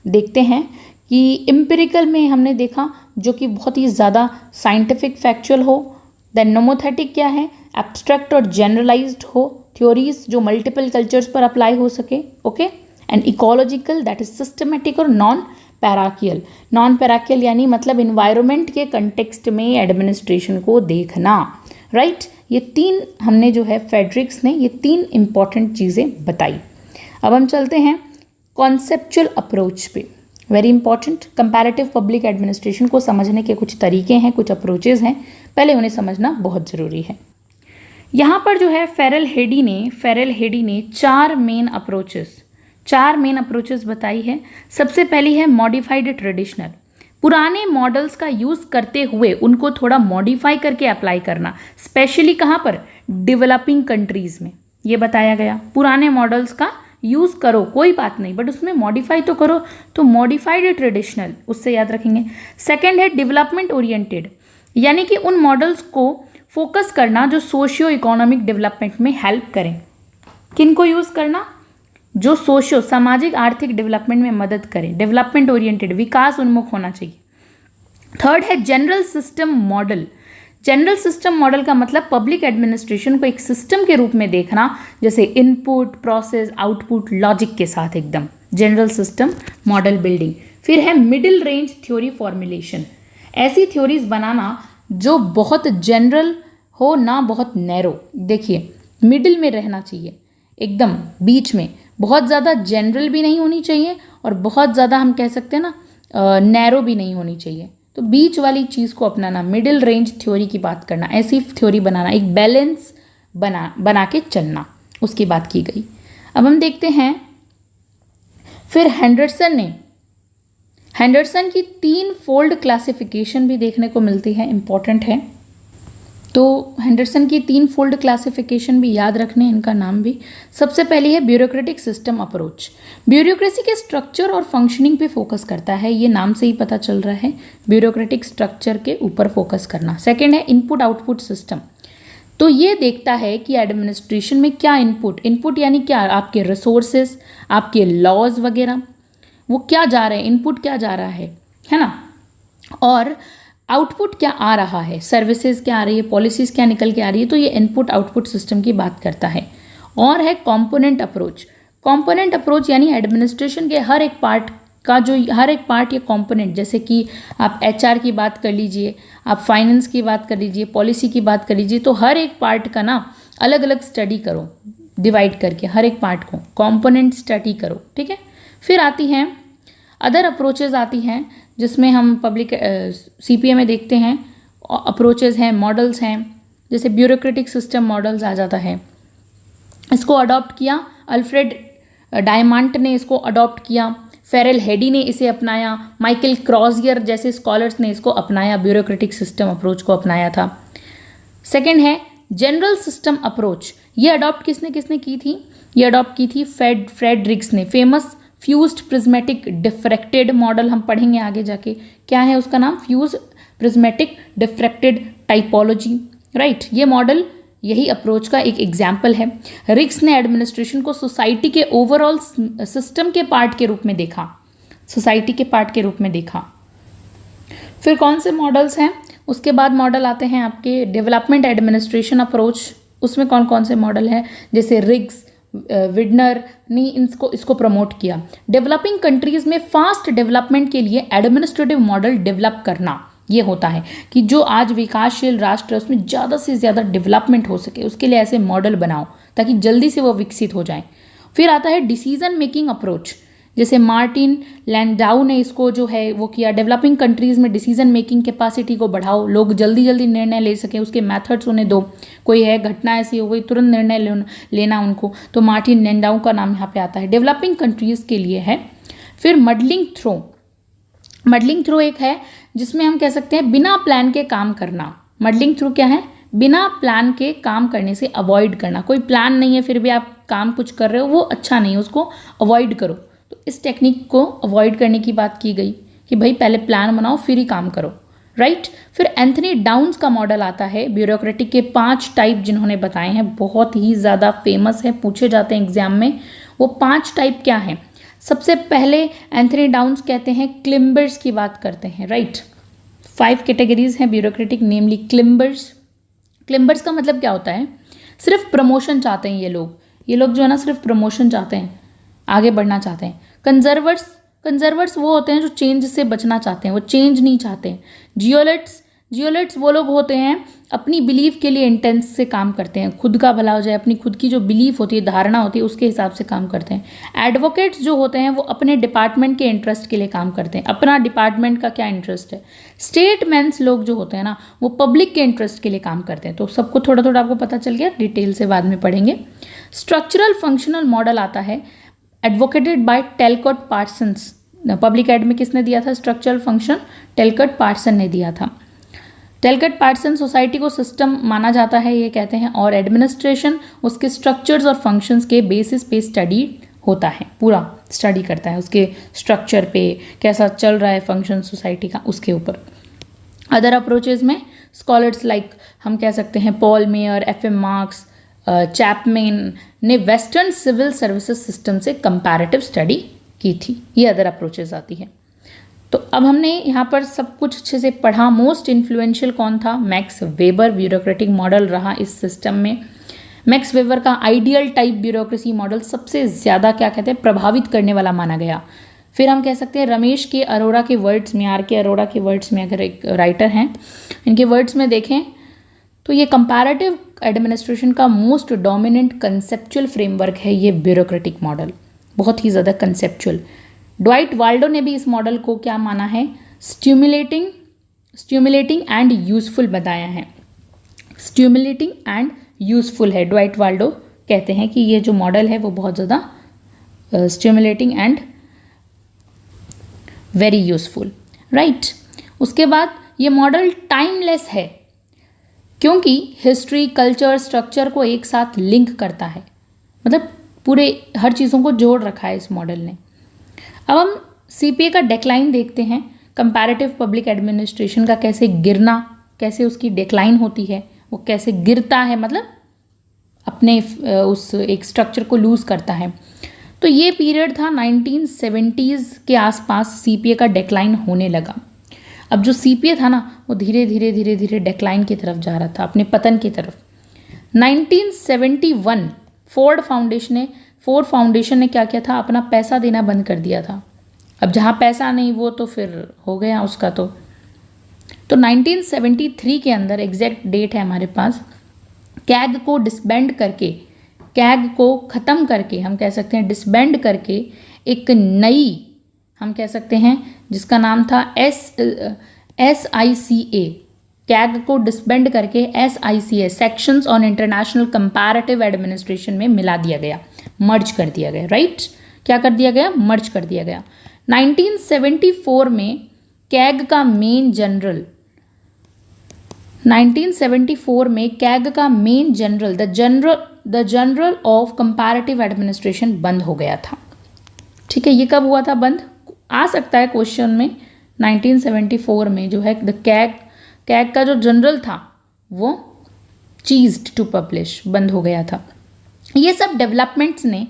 देखते हैं कि एम्पिरिकल में हमने देखा जो कि बहुत ही ज़्यादा साइंटिफिक फैक्चुअल हो। देन नोमोथेटिक क्या है, एब्स्ट्रैक्ट और जनरलाइज्ड हो, थ्योरीज जो मल्टीपल कल्चर्स पर अप्लाई हो सके, okay. And ecological that is systematic और नॉन पैराकियल। नॉन पैराकियल यानी मतलब इन्वायरमेंट के कंटेक्स्ट में एडमिनिस्ट्रेशन को देखना, राइट। ये 3 हमने जो है फेडरिक्स ने ये 3 इंपॉर्टेंट चीज़ें बताई। अब हम चलते हैं कॉन्सेप्चुअल अप्रोच पे। Very important, comparative public administration को समझने के कुछ तरीके हैं, कुछ अप्रोचेज हैं, पहले उन्हें समझना बहुत ज़रूरी है। यहाँ पर जो है फेरेल हेडी ने 4 मेन अप्रोचेस बताई है। सबसे पहली है मॉडिफाइड ट्रेडिशनल, पुराने मॉडल्स का यूज़ करते हुए उनको थोड़ा मॉडिफाई करके अप्लाई करना, स्पेशली कहाँ पर, डेवलपिंग कंट्रीज़ में। ये बताया गया पुराने मॉडल्स का यूज़ करो, कोई बात नहीं, बट उसमें मॉडिफाई तो करो, तो मॉडिफाइड ट्रेडिशनल, उससे याद रखेंगे। सेकेंड है डेवलपमेंट ओरिएंटेड, यानी कि उन मॉडल्स को फोकस करना जो सोशियो इकोनॉमिक डेवलपमेंट में हेल्प करें। किन को यूज़ करना, जो सोशियो सामाजिक आर्थिक डेवलपमेंट में मदद करें, डेवलपमेंट ओरिएंटेड, विकास उन्मुख होना चाहिए। थर्ड है general system model. General system model का मतलब पब्लिक एडमिनिस्ट्रेशन को एक सिस्टम के रूप में देखना, जैसे इनपुट, प्रोसेस, आउटपुट, लॉजिक के साथ एकदम जनरल सिस्टम मॉडल बिल्डिंग। फिर है मिडिल रेंज थ्योरी फॉर्मुलेशन, ऐसी थ्योरीज बनाना जो बहुत जनरल हो ना बहुत नैरो। देखिए मिडिल में रहना चाहिए, एकदम बीच में, बहुत ज़्यादा जनरल भी नहीं होनी चाहिए और बहुत ज़्यादा हम कह सकते हैं ना नैरो भी नहीं होनी चाहिए, तो बीच वाली चीज़ को अपनाना, मिडिल रेंज थ्योरी की बात करना, ऐसी थ्योरी बनाना, एक बैलेंस बना के चलना, उसकी बात की गई। अब हम देखते हैं फिर हेंडरसन की 3 फोल्ड क्लासिफिकेशन भी देखने को मिलती है, इंपॉर्टेंट है। तो हेंडरसन की 3 फोल्ड क्लासिफिकेशन भी याद रखने, इनका नाम भी। सबसे पहली है ब्यूरोक्रेटिक सिस्टम अप्रोच, ब्यूरोक्रेसी के स्ट्रक्चर और फंक्शनिंग पे फोकस करता है, ये नाम से ही पता चल रहा है, ब्यूरोक्रेटिक स्ट्रक्चर के ऊपर फोकस करना। सेकेंड है इनपुट आउटपुट सिस्टम, तो ये देखता है कि एडमिनिस्ट्रेशन में क्या इनपुट यानी क्या, आपके रिसोर्सेज, आपके लॉज वगैरह, वो क्या जा रहे हैं, इनपुट क्या जा रहा है ना, और आउटपुट क्या आ रहा है, सर्विसेज क्या आ रही है, पॉलिसीज क्या निकल के आ रही है, तो ये इनपुट आउटपुट सिस्टम की बात करता है। और है कंपोनेंट अप्रोच यानी एडमिनिस्ट्रेशन के हर एक पार्ट या कंपोनेंट, जैसे कि आप एचआर की बात कर लीजिए, आप फाइनेंस की बात कर लीजिए, पॉलिसी की बात कर लीजिए, तो हर एक पार्ट का ना अलग अलग स्टडी करो, डिवाइड करके हर एक पार्ट को कंपोनेंट स्टडी करो, ठीक है। फिर आती हैं अदर अप्रोचेज आती हैं, जिसमें हम पब्लिक सीपीए में देखते हैं अप्रोचेज हैं, मॉडल्स हैं, जैसे ब्यूरोक्रेटिक सिस्टम मॉडल्स आ जाता है, इसको अडॉप्ट किया अल्फ्रेड डायमांट ने, इसको अडॉप्ट किया, फेरेल हेडी ने इसे अपनाया, माइकल क्रॉजियर जैसे स्कॉलर्स ने इसको अपनाया, ब्यूरोक्रेटिक सिस्टम अप्रोच को अपनाया था। सेकेंड है जनरल सिस्टम अप्रोच, ये अडॉप्ट किसने की थी, ये अडॉप्ट की थी फ्रेडरिक्स ने, famous fused prismatic diffracted model, हम पढ़ेंगे आगे जाके, क्या है उसका नाम, fuse prismatic diffracted typology, right. ये मॉडल यही अप्रोच का एक एग्जाम्पल है। रिक्स ने एडमिनिस्ट्रेशन को सोसाइटी के ओवरऑल सिस्टम के पार्ट के रूप में देखा, फिर कौन से मॉडल्स हैं, उसके बाद मॉडल आते हैं आपके डेवलपमेंट एडमिनिस्ट्रेशन अप्रोच, उसमें कौन कौन से मॉडल हैं, जैसे रिक्स, विडनर ने इसको प्रमोट किया। डेवलपिंग कंट्रीज में फास्ट डेवलपमेंट के लिए एडमिनिस्ट्रेटिव मॉडल डेवलप करना, ये होता है कि जो आज विकासशील राष्ट्र है उसमें ज़्यादा से ज़्यादा डेवलपमेंट हो सके, उसके लिए ऐसे मॉडल बनाओ ताकि जल्दी से वो विकसित हो जाएं। फिर आता है डिसीजन मेकिंग अप्रोच, जैसे मार्टिन लैंडाउ ने इसको जो है वो किया, डेवलपिंग कंट्रीज़ में डिसीजन मेकिंग कैपेसिटी को बढ़ाओ, लोग जल्दी जल्दी निर्णय ले सकें, उसके मेथड्स उन्हें दो, कोई है घटना ऐसी हो गई तुरंत निर्णय लेना उनको, तो मार्टिन लैंडाउ का नाम यहाँ पे आता है, डेवलपिंग कंट्रीज़ के लिए है। फिर मडलिंग थ्रो एक है जिसमें हम कह सकते हैं बिना प्लान के काम करना। मडलिंग थ्रू क्या है, बिना प्लान के काम करने से अवॉइड करना, कोई प्लान नहीं है फिर भी आप काम कुछ कर रहे हो, वो अच्छा नहीं है, उसको अवॉइड करो। तो इस टेक्निक को अवॉइड करने की बात की गई कि भाई पहले प्लान बनाओ फिर ही काम करो, राइट। फिर एंथनी डाउन्स का मॉडल आता है, ब्यूरोक्रेटिक के 5 टाइप जिन्होंने बताए हैं, बहुत ही ज़्यादा फेमस है, पूछे जाते हैं एग्जाम में। वो 5 टाइप क्या हैं, सबसे पहले एंथनी डाउन्स कहते हैं क्लिम्बर्स की बात करते हैं, राइट। 5 कैटेगरीज हैं ब्यूरोक्रेटिक, नेमली क्लिम्बर्स का मतलब क्या होता है, सिर्फ प्रमोशन चाहते हैं ये लोग जो है ना, सिर्फ प्रमोशन चाहते हैं, आगे बढ़ना चाहते हैं। कंजर्वर्स कंजर्वर्स वो होते हैं जो चेंज से बचना चाहते हैं, वो चेंज नहीं चाहते हैं। जियोलिट्स वो लोग होते हैं अपनी बिलीफ के लिए इंटेंस से काम करते हैं, खुद का भला हो जाए, अपनी खुद की जो बिलीफ होती है, धारणा होती है, उसके हिसाब से काम करते हैं। एडवोकेट्स जो होते हैं वो अपने डिपार्टमेंट के इंटरेस्ट के लिए काम करते हैं, अपना डिपार्टमेंट का क्या इंटरेस्ट है। स्टेटमेंट्स लोग जो होते हैं ना, वो पब्लिक के इंटरेस्ट के लिए काम करते हैं। तो सबको थोड़ा थोड़ा आपको पता चल गया, डिटेल से बाद में पढ़ेंगे। स्ट्रक्चरल फंक्शनल मॉडल आता है advocated by Talcott Parsons. Public ad में किसने दिया था स्ट्रक्चरल फंक्शन? टेलकॉट पार्सन ने दिया था। टेलकॉट पार्सन सोसाइटी को सिस्टम माना जाता है, ये कहते हैं, और एडमिनिस्ट्रेशन उसके स्ट्रक्चर्स और फंक्शंस के बेसिस पे स्टडी होता है, पूरा स्टडी करता है उसके स्ट्रक्चर पे, कैसा चल रहा है फंक्शन सोसाइटी का, उसके ऊपर। अदर अप्रोचेज में स्कॉलर्स लाइक हम कह सकते हैं Paul mayor, FM marks, Chapman ने वेस्टर्न सिविल सर्विसेज सिस्टम से कंपैरेटिव स्टडी की थी। ये अदर अप्रोचेज आती है। तो अब हमने यहाँ पर सब कुछ अच्छे से पढ़ा। मोस्ट इन्फ्लुएंशियल कौन था? Max weber. ब्यूरोक्रेटिक मॉडल रहा इस सिस्टम में। मैक्स वेबर का आइडियल टाइप ब्यूरोक्रेसी मॉडल सबसे ज़्यादा क्या कहते हैं, प्रभावित करने वाला माना गया। फिर हम कह सकते हैं रमेश के अरोड़ा के वर्ड्स में, आर के अरोड़ा के वर्ड्स में, अगर एक राइटर हैं, इनके वर्ड्स में देखें तो ये कंपैरेटिव एडमिनिस्ट्रेशन का मोस्ट डोमिनेंट कंसेप्चुअल फ्रेमवर्क है ये ब्यूरोक्रेटिक मॉडल, बहुत ही ज़्यादा कंसेप्चुअल। ड्वाइट वाल्डो ने भी इस मॉडल को क्या माना है? स्टिमुलेटिंग एंड यूजफुल बताया है। स्टिमुलेटिंग एंड यूजफुल है। ड्वाइट वाल्डो कहते हैं कि ये जो मॉडल है वो बहुत ज़्यादा stimulating and very useful, right. उसके बाद ये मॉडल टाइमलेस है क्योंकि हिस्ट्री, कल्चर, स्ट्रक्चर को एक साथ लिंक करता है, मतलब पूरे हर चीज़ों को जोड़ रखा है इस मॉडल ने। अब हम CPA का डेक्लाइन देखते हैं, कंपैरेटिव पब्लिक एडमिनिस्ट्रेशन का कैसे गिरना, कैसे उसकी डेक्लाइन होती है, वो कैसे गिरता है, मतलब अपने उस एक स्ट्रक्चर को लूज़ करता है। तो ये पीरियड था 1970s के आसपास CPA का डेक्लाइन होने लगा। अब जो CPA था ना वो धीरे धीरे डेक्लाइन की तरफ जा रहा था, अपने पतन की तरफ। 1971 फोर्ड फाउंडेशन ने क्या किया था, अपना पैसा देना बंद कर दिया था। अब जहाँ पैसा नहीं वो तो फिर हो गया उसका। तो 1973 के अंदर, एग्जैक्ट डेट है हमारे पास, कैग को डिसबैंड करके, कैग को ख़त्म करके, हम कह सकते हैं डिसबैंड करके, एक नई हम कह सकते हैं जिसका नाम था SICA, कैग को डिसबैंड करके SICA, sections on international comparative administration में मिला दिया गया, मर्ज कर दिया गया, राइट। क्या कर दिया गया? मर्ज कर दिया गया। 1974 में कैग का मेन जनरल, 1974 में कैग का main general, the general of comparative administration बंद हो गया था। ठीक है, ये कब हुआ था बंद? आ सकता है क्वेश्चन में। 1974 में जो है द कैग का जो जनरल था वो चीज्ड टू पब्लिश, बंद हो गया था। ये सब डेवलपमेंट्स ने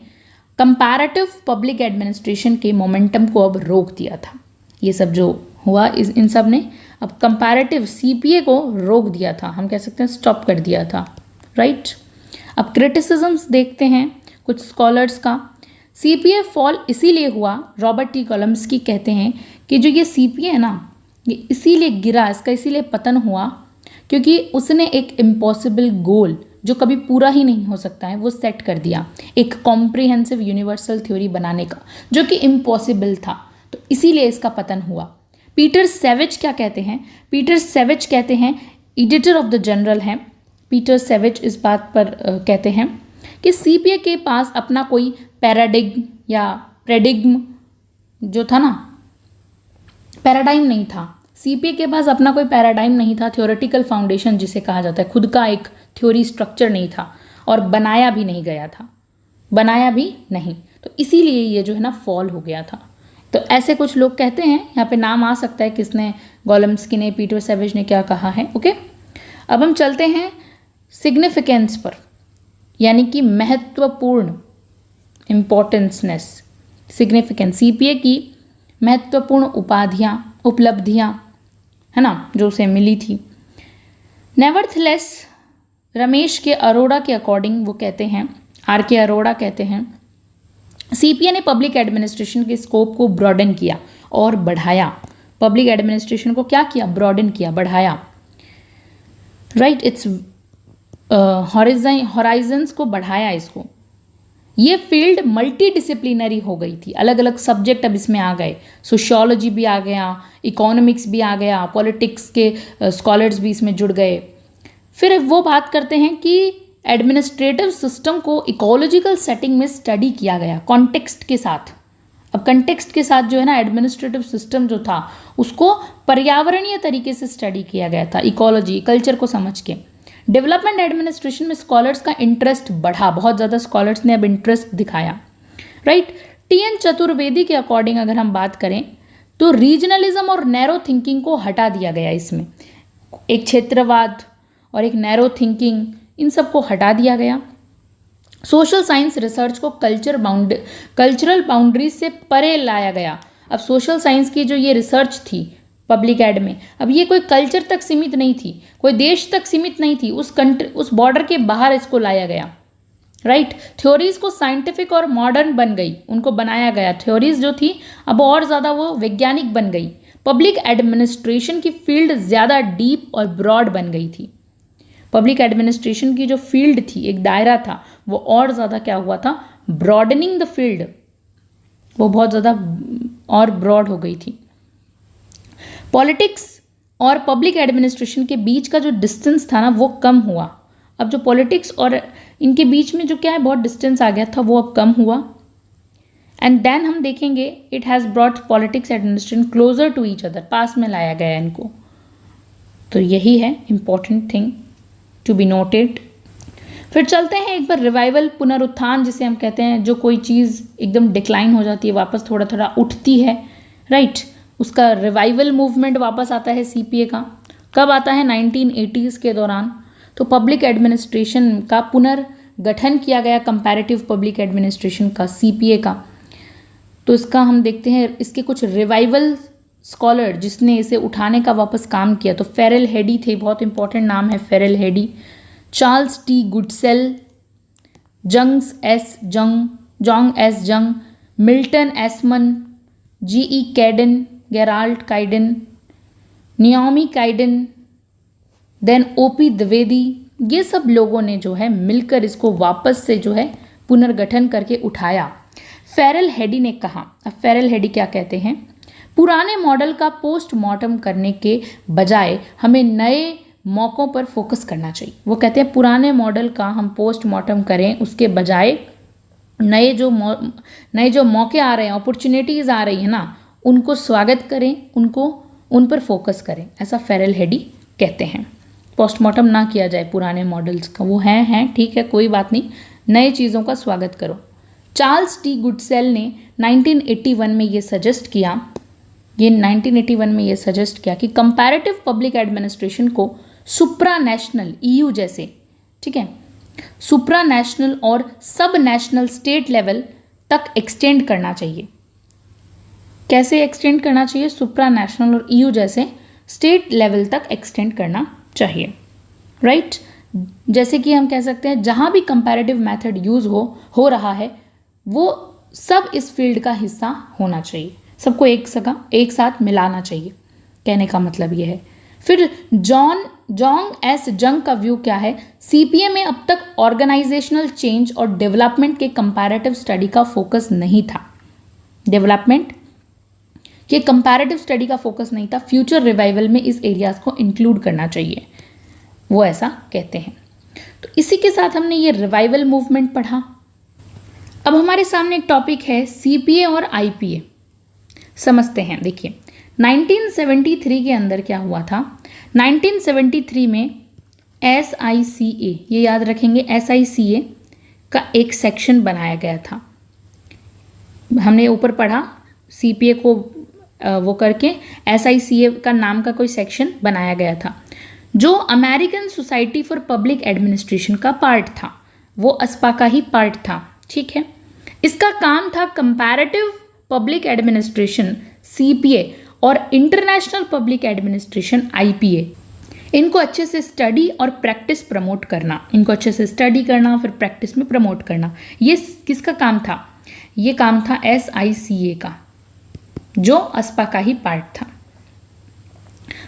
कंपैरेटिव पब्लिक एडमिनिस्ट्रेशन के मोमेंटम को अब रोक दिया था। ये सब जो हुआ इन सब ने अब कंपैरेटिव CPA को रोक दिया था, हम कह सकते हैं स्टॉप कर दिया था, राइट। अब क्रिटिसिज्म्स देखते हैं कुछ स्कॉलर्स का। CPA फॉल इसीलिए हुआ, रॉबर्ट T. कॉलम्स्की कहते हैं कि जो ये CPA है ना, ये इसीलिए गिरा, इसका इसीलिए पतन हुआ क्योंकि उसने एक इम्पॉसिबल गोल जो कभी पूरा ही नहीं हो सकता है वो सेट कर दिया, एक कॉम्प्रिहेंसिव यूनिवर्सल थ्योरी बनाने का, जो कि इम्पॉसिबल था। तो इसीलिए इसका पतन हुआ। पीटर सेविज क्या कहते हैं? पीटर सेविज कहते हैं, एडिटर ऑफ द जनरल हैं पीटर सेविज, इस बात पर कहते हैं कि CPA के पास अपना कोई पैराडिग्म या प्रेडिग्म जो था ना, पैराडाइम नहीं था। CPA के पास अपना कोई पैराडाइम नहीं था, थ्योरेटिकल फाउंडेशन जिसे कहा जाता है, खुद का एक थ्योरी स्ट्रक्चर नहीं था और बनाया भी नहीं गया था, बनाया भी नहीं। तो इसीलिए ये जो है ना फॉल हो गया था। तो ऐसे कुछ लोग कहते हैं, यहाँ पे नाम आ सकता है किसने, कॉलम्स्की ने, पीटर सेविज ने क्या कहा है, ओके। अब हम चलते हैं सिग्निफिकेंस पर, यानी कि महत्वपूर्ण, इम्पोर्टेंसनेस, सिग्निफिकेंस, CPA की महत्वपूर्ण उपाधियाँ, उपलब्धियाँ, है ना, जो उसे मिली थी। नेवरथलेस रमेश के अरोड़ा के अकॉर्डिंग वो कहते हैं, आर के अरोड़ा कहते हैं, सीपीए ने पब्लिक एडमिनिस्ट्रेशन के स्कोप को ब्रॉडन किया और बढ़ाया। पब्लिक एडमिनिस्ट्रेशन को क्या किया? ब्रॉडन किया, बढ़ाया। राइट, इट्स हॉराइजन्स को बढ़ाया इसको। ये फील्ड मल्टी डिसिप्लिनरी हो गई थी, अलग अलग सब्जेक्ट अब इसमें आ गए। सोशियोलॉजी भी आ गया, इकोनॉमिक्स भी आ गया, पॉलिटिक्स के स्कॉलर्स भी इसमें जुड़ गए। फिर वो बात करते हैं कि एडमिनिस्ट्रेटिव सिस्टम को इकोलॉजिकल सेटिंग में स्टडी किया गया कॉन्टेक्स्ट के साथ। अब कंटेक्स्ट के साथ जो है ना, एडमिनिस्ट्रेटिव सिस्टम जो था उसको पर्यावरणीय तरीके से स्टडी किया गया था, इकोलॉजी, कल्चर को समझ के। डेवलपमेंट एडमिनिस्ट्रेशन में स्कॉलर्स का इंटरेस्ट बढ़ा, बहुत ज़्यादा स्कॉलर्स ने अब इंटरेस्ट दिखाया। Right, TN. चतुर्वेदी के अकॉर्डिंग अगर हम बात करें तो रीजनलिज्म और नैरो थिंकिंग को हटा दिया गया। इसमें एक क्षेत्रवाद और एक नैरो थिंकिंग, इन सब को हटा दिया गया। सोशल साइंस रिसर्च को कल्चरल बाउंड्रीज से परे लाया गया। अब सोशल साइंस की जो ये रिसर्च थी पब्लिक एड में, अब ये कोई कल्चर तक सीमित नहीं थी, कोई देश तक सीमित नहीं थी, उस बॉर्डर के बाहर इसको लाया गया। राइट, थ्योरीज को साइंटिफिक और मॉडर्न बन गई, उनको बनाया गया। थ्योरीज जो थी अब और ज़्यादा वो वैज्ञानिक बन गई। पब्लिक एडमिनिस्ट्रेशन की फील्ड ज़्यादा डीप और ब्रॉड बन गई थी। पब्लिक एडमिनिस्ट्रेशन की जो फील्ड थी, एक दायरा था, वो और ज़्यादा क्या हुआ था? ब्रॉडनिंग द फील्ड, वो बहुत ज़्यादा और ब्रॉड हो गई थी। पॉलिटिक्स और पब्लिक एडमिनिस्ट्रेशन के बीच का जो डिस्टेंस था ना, वो कम हुआ। अब जो पॉलिटिक्स और इनके बीच में जो क्या है, बहुत डिस्टेंस आ गया था, वो अब कम हुआ। एंड देन हम देखेंगे it has brought politics administration closer to each other, पास में लाया गया इनको। तो यही है important thing to be noted. फिर चलते हैं एक बार रिवाइवल, पुनरुत्थान जिसे हम कहते हैं, जो कोई चीज़ एकदम डिक्लाइन हो जाती है, वापस थोड़ा थोड़ा उठती है। राइट, उसका रिवाइवल मूवमेंट वापस आता है सीपीए का। कब आता है? 1980s के दौरान। तो पब्लिक एडमिनिस्ट्रेशन का पुनर्गठन किया गया, कंपैरेटिव पब्लिक एडमिनिस्ट्रेशन का, सीपीए का। तो इसका हम देखते हैं, इसके कुछ रिवाइवल स्कॉलर जिसने इसे उठाने का वापस काम किया। तो फेरेल हेडी थे, बहुत इंपॉर्टेंट नाम है Ferrel Heady, Charles T Goodsell, Jong S Jung, Milton Esman, GE. Caiden, Gerald Caiden, Naomi Caiden, then OP. Dwivedi. ये सब लोगों ने जो है मिलकर इसको वापस से जो है पुनर्गठन करके उठाया। फेरेल हेडी ने कहा, अब फेरेल हेडी क्या कहते हैं? पुराने मॉडल का पोस्टमार्टम करने के बजाय हमें नए मौक़ों पर फोकस करना चाहिए। वो कहते हैं पुराने मॉडल का हम पोस्टमार्टम करें, उसके बजाय नए जो मौके आ रहे हैं, अपॉर्चुनिटीज़ आ रही है ना, उनको स्वागत करें, उन पर फोकस करें, ऐसा फेरेल हेडी कहते हैं। पोस्टमार्टम ना किया जाए पुराने मॉडल्स का, वो हैं ठीक है, कोई बात नहीं, नए चीज़ों का स्वागत करो। चार्ल्स टी गुडसेल ने 1981 में ये सजेस्ट किया कि कंपैरेटिव पब्लिक एडमिनिस्ट्रेशन को सुप्रा नेशनल, ईयू जैसे, ठीक है, सुप्रा नेशनल और सब नेशनल स्टेट लेवल तक एक्सटेंड करना चाहिए। कैसे एक्सटेंड करना चाहिए? सुप्रा नेशनल और ईयू जैसे स्टेट लेवल तक एक्सटेंड करना चाहिए। राइट, जैसे कि हम कह सकते हैं जहाँ भी कंपैरेटिव मेथड यूज़ हो रहा है, वो सब इस फील्ड का हिस्सा होना चाहिए, सबको एक साथ मिलाना चाहिए, कहने का मतलब ये है। फिर जॉन्ग एस जंग का व्यू क्या है? सीपीए में अब तक ऑर्गेनाइजेशनल चेंज और डेवलपमेंट के कंपैरेटिव स्टडी का फोकस नहीं था। डेवलपमेंट के कंपैरेटिव स्टडी का फोकस नहीं था, फ्यूचर रिवाइवल में इस एरियाज को इंक्लूड करना चाहिए, वो ऐसा कहते हैं। तो इसी के साथ हमने ये रिवाइवल मूवमेंट पढ़ा। अब हमारे सामने एक टॉपिक है सीपीए और आईपीए, समझते हैं। देखिए 1973 के अंदर क्या हुआ था? 1973 में SICA, ये याद रखेंगे, SICA का एक सेक्शन बनाया गया था। हमने ऊपर पढ़ा सीपीए को वो करके SICA का नाम का कोई सेक्शन बनाया गया था, जो American society for public administration का पार्ट था, वो अस्पा का ही पार्ट था, ठीक है। इसका काम था कंपैरेटिव पब्लिक एडमिनिस्ट्रेशन CPA और इंटरनेशनल पब्लिक एडमिनिस्ट्रेशन IPA, इनको अच्छे से स्टडी और प्रैक्टिस प्रमोट करना, इनको अच्छे से स्टडी करना फिर प्रैक्टिस में प्रमोट करना, ये किसका काम था? ये काम था SICA का, जो अस्पा का ही पार्ट था।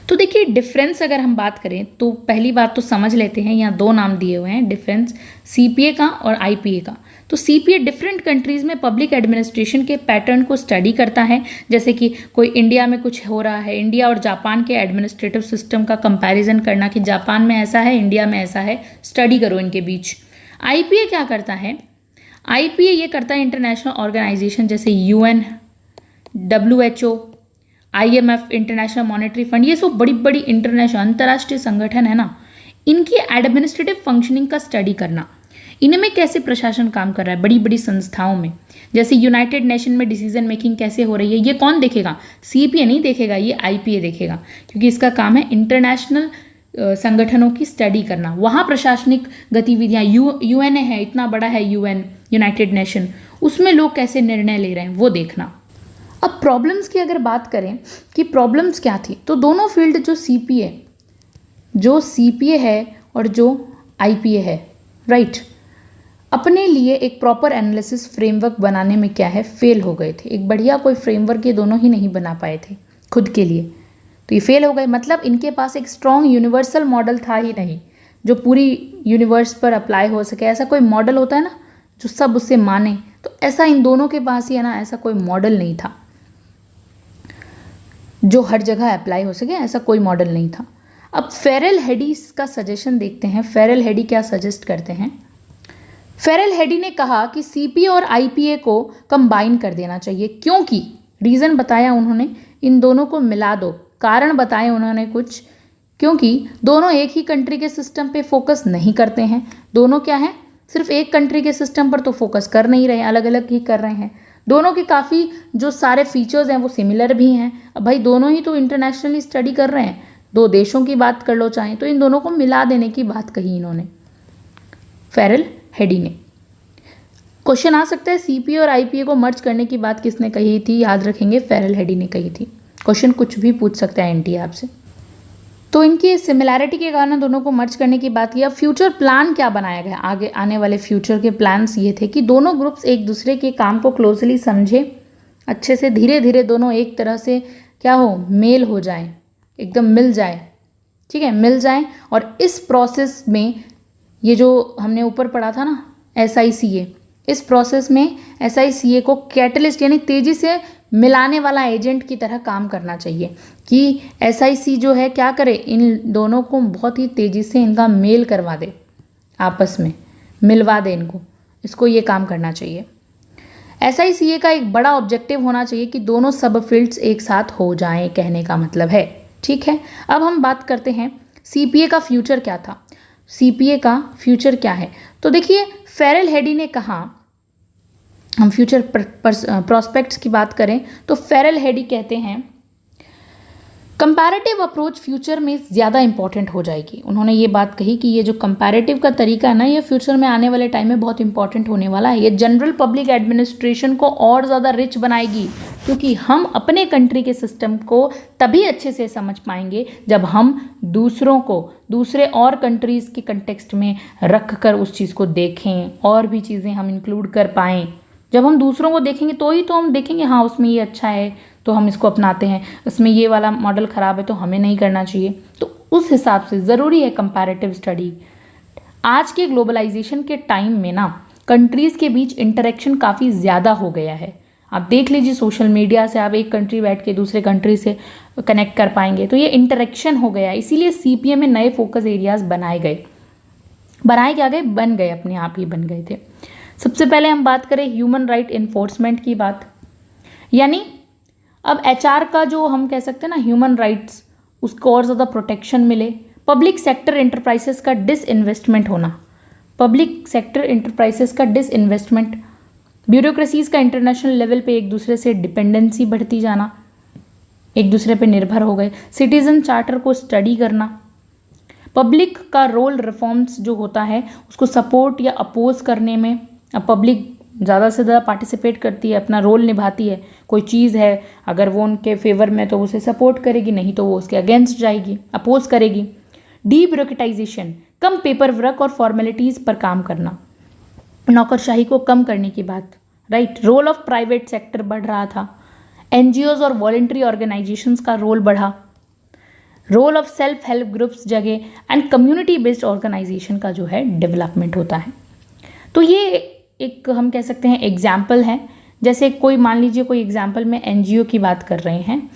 तो देखिए डिफरेंस अगर हम बात करें तो पहली बात तो समझ लेते हैं, यहाँ दो नाम दिए हुए हैं डिफरेंस, CPA का और IPA का। तो CPA डिफरेंट कंट्रीज़ में पब्लिक एडमिनिस्ट्रेशन के पैटर्न को स्टडी करता है, जैसे कि कोई इंडिया में कुछ हो रहा है, इंडिया और जापान के एडमिनिस्ट्रेटिव सिस्टम का कंपैरिजन करना कि जापान में ऐसा है, इंडिया में ऐसा है, स्टडी करो इनके बीच। IPA क्या करता है? IPA ये करता है इंटरनेशनल ऑर्गेनाइजेशन जैसे UN, WHO, IMF, international monetary fund, ये सब बड़ी बड़ी इंटरनेशनल अंतर्राष्ट्रीय संगठन है ना, इनकी एडमिनिस्ट्रेटिव फंक्शनिंग का स्टडी करना, इनमें कैसे प्रशासन काम कर रहा है बड़ी बड़ी संस्थाओं में। जैसे यूनाइटेड नेशन में डिसीजन मेकिंग कैसे हो रही है, ये कौन देखेगा? CPA नहीं देखेगा, ये IPA देखेगा, क्योंकि इसका काम है इंटरनेशनल संगठनों की स्टडी करना। वहाँ प्रशासनिक गतिविधियाँ, UN है, इतना बड़ा है UN, यूनाइटेड नेशन, उसमें लोग कैसे निर्णय ले रहे हैं वो देखना। अब प्रॉब्लम्स की अगर बात करें कि प्रॉब्लम्स क्या थी, तो दोनों फील्ड जो CPA है और जो IPA है, राइट, अपने लिए एक प्रॉपर एनालिसिस फ्रेमवर्क बनाने में क्या है, फेल हो गए थे। एक बढ़िया कोई फ्रेमवर्क ये दोनों ही नहीं बना पाए थे खुद के लिए, तो ये फेल हो गए। मतलब इनके पास एक स्ट्रॉन्ग यूनिवर्सल मॉडल था ही नहीं जो पूरी यूनिवर्स पर अप्लाई हो सके। ऐसा कोई मॉडल होता है ना जो सब उससे माने, तो ऐसा इन दोनों के पास ही है ना, ऐसा कोई मॉडल नहीं था जो हर जगह अप्लाई हो सके, ऐसा कोई मॉडल नहीं था। अब फेरेल हेडी का सजेशन देखते हैं। फेरेल हेडी क्या सजेस्ट करते हैं? फेरेल हेडी ने कहा कि CPA और IPA को कंबाइन कर देना चाहिए, क्योंकि रीज़न बताया उन्होंने, इन दोनों को मिला दो, कारण बताए उन्होंने कुछ, क्योंकि दोनों एक ही कंट्री के सिस्टम पे फोकस नहीं करते हैं। दोनों क्या है, सिर्फ एक कंट्री के सिस्टम पर तो फोकस कर नहीं रहे, अलग अलग ही कर रहे हैं। दोनों के काफ़ी जो सारे फीचर्स हैं वो सिमिलर भी हैं। अब भाई दोनों ही तो इंटरनेशनली स्टडी कर रहे हैं, दो देशों की बात कर लो चाहें, तो इन दोनों को मिला देने की बात कही इन्होंने, फेरेल हेडी ने। क्वेश्चन आ सकता है CPA और IPA को मर्ज करने की बात किसने कही थी? याद रखेंगे फेरेल हेडी ने कही थी। क्वेश्चन कुछ भी पूछ सकता है NTA आपसे। तो इनकी सिमिलैरिटी के कारण दोनों को मर्ज करने की बात की। अब फ्यूचर प्लान क्या बनाया गया? आगे आने वाले फ्यूचर के प्लान्स ये थे कि दोनों ग्रुप्स एक दूसरे के काम को क्लोजली समझे, अच्छे से, धीरे धीरे दोनों एक तरह से क्या हो, मेल हो जाए, एकदम मिल जाए, ठीक है, मिल जाए। और इस प्रोसेस में ये जो हमने ऊपर पढ़ा था ना SICA, इस प्रोसेस में SICA को कैटलिस्ट यानी तेज़ी से मिलाने वाला एजेंट की तरह काम करना चाहिए कि SIC जो है क्या करे, इन दोनों को बहुत ही तेज़ी से इनका मेल करवा दे, आपस में मिलवा दे इनको, इसको ये काम करना चाहिए। SICA का एक बड़ा ऑब्जेक्टिव होना चाहिए कि दोनों सब फील्ड्स एक साथ हो जाएं, कहने का मतलब है, ठीक है। अब हम बात करते हैं CPA का फ्यूचर क्या था। CPA का फ्यूचर क्या है? तो देखिए फेरेल हेडी ने कहा, हम फ्यूचर प्रोस्पेक्ट्स की बात करें तो फेरेल हेडी कहते हैं कंपैरेटिव अप्रोच फ्यूचर में ज़्यादा इंपॉर्टेंट हो जाएगी। उन्होंने ये बात कही कि ये जो कंपैरेटिव का तरीका है ना, ये फ्यूचर में आने वाले टाइम में बहुत इंपॉर्टेंट होने वाला है। ये जनरल पब्लिक एडमिनिस्ट्रेशन को और ज़्यादा रिच बनाएगी, क्योंकि हम अपने कंट्री के सिस्टम को तभी अच्छे से समझ पाएंगे जब हम दूसरों को, दूसरे और कंट्रीज़ के कंटेक्स्ट में रख कर उस चीज़ को देखें, और भी चीज़ें हम इंक्लूड कर पाएँ। जब हम दूसरों को देखेंगे तो ही तो हम देखेंगे हाँ उसमें ये अच्छा है तो हम इसको अपनाते हैं, इसमें ये वाला मॉडल ख़राब है तो हमें नहीं करना चाहिए। तो उस हिसाब से ज़रूरी है कंपैरेटिव स्टडी। आज के ग्लोबलाइजेशन के टाइम में ना कंट्रीज़ के बीच इंटरेक्शन काफ़ी ज़्यादा हो गया है। आप देख लीजिए सोशल मीडिया से आप एक कंट्री बैठ के दूसरे कंट्री से कनेक्ट कर पाएंगे, तो ये इंटरेक्शन हो गया। इसीलिए CPA में नए फोकस एरियाज़ बनाए गए। बनाए क्या गए? बन गए, अपने आप ही बन गए थे। सबसे पहले हम बात करें ह्यूमन राइट इन्फोर्समेंट की बात, यानी अब HR का जो हम कह सकते हैं ना ह्यूमन राइट्स, उसको और ज़्यादा प्रोटेक्शन मिले। पब्लिक सेक्टर एंटरप्राइजेस का डिसइन्वेस्टमेंट होना, पब्लिक सेक्टर एंटरप्राइजेस का डिसइन्वेस्टमेंट, ब्यूरोक्रेसीज़ का इंटरनेशनल लेवल पे एक दूसरे से डिपेंडेंसी बढ़ती जाना, एक दूसरे पे निर्भर हो गए। सिटीज़न चार्टर को स्टडी करना, पब्लिक का रोल रिफॉर्म्स जो होता है उसको सपोर्ट या अपोज करने में। अब पब्लिक ज़्यादा से ज़्यादा पार्टिसिपेट करती है, अपना रोल निभाती है। कोई चीज़ है अगर वो उनके फेवर में तो उसे सपोर्ट करेगी, नहीं तो वो उसके अगेंस्ट जाएगी, अपोज करेगी। डीब्यूरोक्रेटाइजेशन, कम पेपर वर्क और फॉर्मेलिटीज़ पर काम करना, नौकरशाही को कम करने की बात right. Role of private sector बढ़ रहा था, एनजीओज और वॉलेंट्री ऑर्गेनाइजेशंस का रोल बढ़ा, role of self help groups जगह एंड कम्युनिटी बेस्ड ऑर्गेनाइजेशन का जो है डेवलपमेंट होता है। तो ये एक हम कह सकते हैं एग्जाम्पल है। जैसे कोई मान लीजिए कोई एग्जाम्पल में एनजीओ की बात कर रहे हैं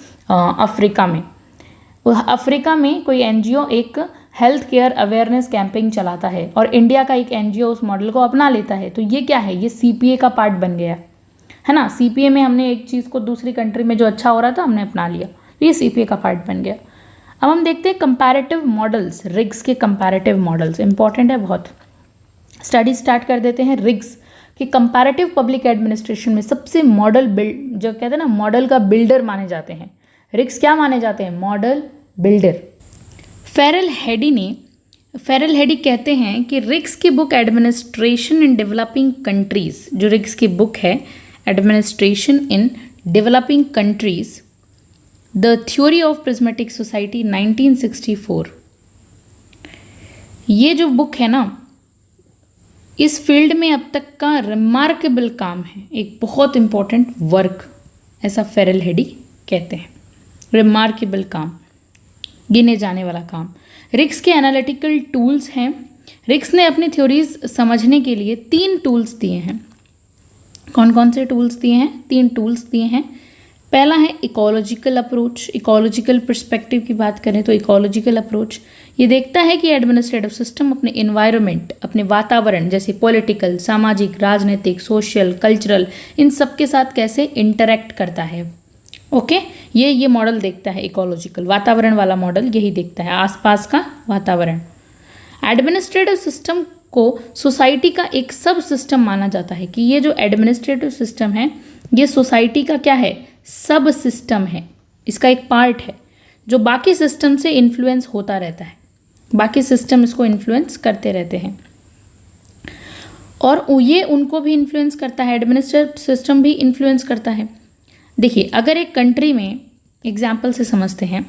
अफ्रीका में, अफ्रीका में कोई एनजीओ एक हेल्थ केयर अवेयरनेस कैंपेन चलाता है और इंडिया का एक एनजीओ उस मॉडल को अपना लेता है, तो ये क्या है, ये सीपीए का पार्ट बन गया है ना। सीपीए में हमने एक चीज़ को दूसरी कंट्री में जो अच्छा हो रहा था हमने अपना लिया, तो ये सीपीए का पार्ट बन गया। अब हम देखते हैं कंपैरेटिव मॉडल्स, रिग्स के कंपैरेटिव मॉडल्स इंपॉर्टेंट है बहुत। स्टडी स्टार्ट कर देते हैं रिग्स कि कंपैरेटिव पब्लिक एडमिनिस्ट्रेशन में सबसे मॉडल बिल्ड जो कहते हैं ना, मॉडल का बिल्डर माने जाते हैं रिग्स। क्या माने जाते हैं, मॉडल बिल्डर। फेरल हेडी कहते हैं कि रिग्स की book administration in developing countries, जो रिग्स की बुक है administration in developing countries, the theory of prismatic society 1964, ये जो बुक है ना, इस फील्ड में अब तक का रिमार्केबल काम है, एक बहुत इंपॉर्टेंट वर्क, ऐसा फेरल हेडी कहते हैं। रिमार्केबल काम, गिने जाने वाला काम। रिग्स के एनालिटिकल टूल्स हैं। रिग्स ने अपनी थ्योरीज समझने के लिए 3 टूल्स दिए हैं। कौन कौन से टूल्स दिए हैं, 3 टूल्स दिए हैं। पहला है इकोलॉजिकल अप्रोच। इकोलॉजिकल पर्सपेक्टिव की बात करें तो इकोलॉजिकल अप्रोच ये देखता है कि एडमिनिस्ट्रेटिव सिस्टम अपने इन्वायरमेंट, अपने वातावरण जैसे पॉलिटिकल, सामाजिक, राजनीतिक, सोशल, कल्चरल, इन सब के साथ कैसे इंटरैक्ट करता है। ओके, ये मॉडल देखता है इकोलॉजिकल, वातावरण वाला मॉडल यही देखता है, आसपास का वातावरण। एडमिनिस्ट्रेटिव सिस्टम को सोसाइटी का एक सब सिस्टम माना जाता है कि ये जो एडमिनिस्ट्रेटिव सिस्टम है ये सोसाइटी का क्या है, सब सिस्टम है, इसका एक पार्ट है जो बाकी सिस्टम से इन्फ्लुएंस होता रहता है, बाकी सिस्टम इसको इन्फ्लुएंस करते रहते हैं और ये उनको भी इन्फ्लुएंस करता है, एडमिनिस्ट्रेटिव सिस्टम भी इन्फ्लुएंस करता है। देखिए, अगर एक कंट्री में, एग्जाम्पल से समझते हैं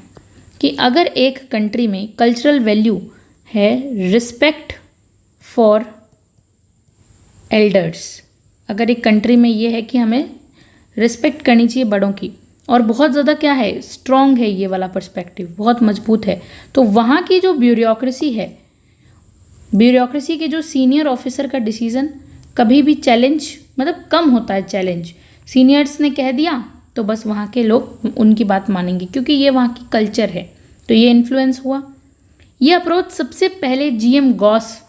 कि अगर एक कंट्री में कल्चरल वैल्यू है रिस्पेक्ट फॉर एल्डर्स, अगर एक कंट्री में ये है कि हमें रिस्पेक्ट करनी चाहिए बड़ों की और बहुत ज़्यादा क्या है, स्ट्रॉन्ग है ये वाला पर्सपेक्टिव, बहुत मजबूत है, तो वहाँ की जो ब्यूरोक्रेसी है, ब्यूरोक्रेसी के जो सीनियर ऑफिसर का डिसीजन कभी भी चैलेंज, मतलब कम होता है चैलेंज। सीनियर्स ने कह दिया तो बस वहाँ के लोग उनकी बात मानेंगे क्योंकि ये वहाँ की कल्चर है, तो ये इन्फ्लुएंस हुआ। ये अप्रोच सबसे पहले जीएम गॉस,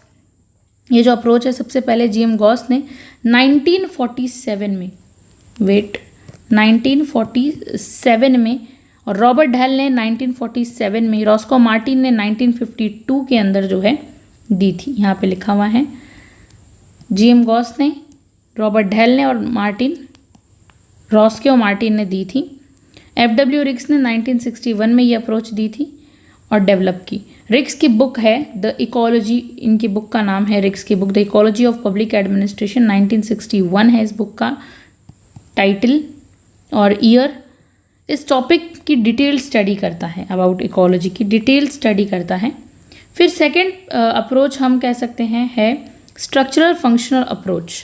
ये जो अप्रोच है सबसे पहले जीएम गॉस ने 1947 में, 1947 में, और रॉबर्ट ढैल ने 1947 में, रॉस्को मार्टिन ने 1952 के अंदर जो है दी थी। यहाँ पे लिखा हुआ है जीएम गॉस ने, रॉबर्ट ढैल ने और मार्टिन, रॉस्को मार्टिन ने दी थी। एफडब्ल्यू रिग्स ने 1961 में ये अप्रोच दी थी और डेवलप की। रिग्स की बुक है द इकोलॉजी, इनकी बुक का नाम है रिग्स की book the ecology of public administration, 1961 है इस बुक का टाइटल और ईयर। इस टॉपिक की डिटेल स्टडी करता है, अबाउट इकोलॉजी की डिटेल स्टडी करता है। फिर सेकंड अप्रोच हम कह सकते हैं है structural functional approach,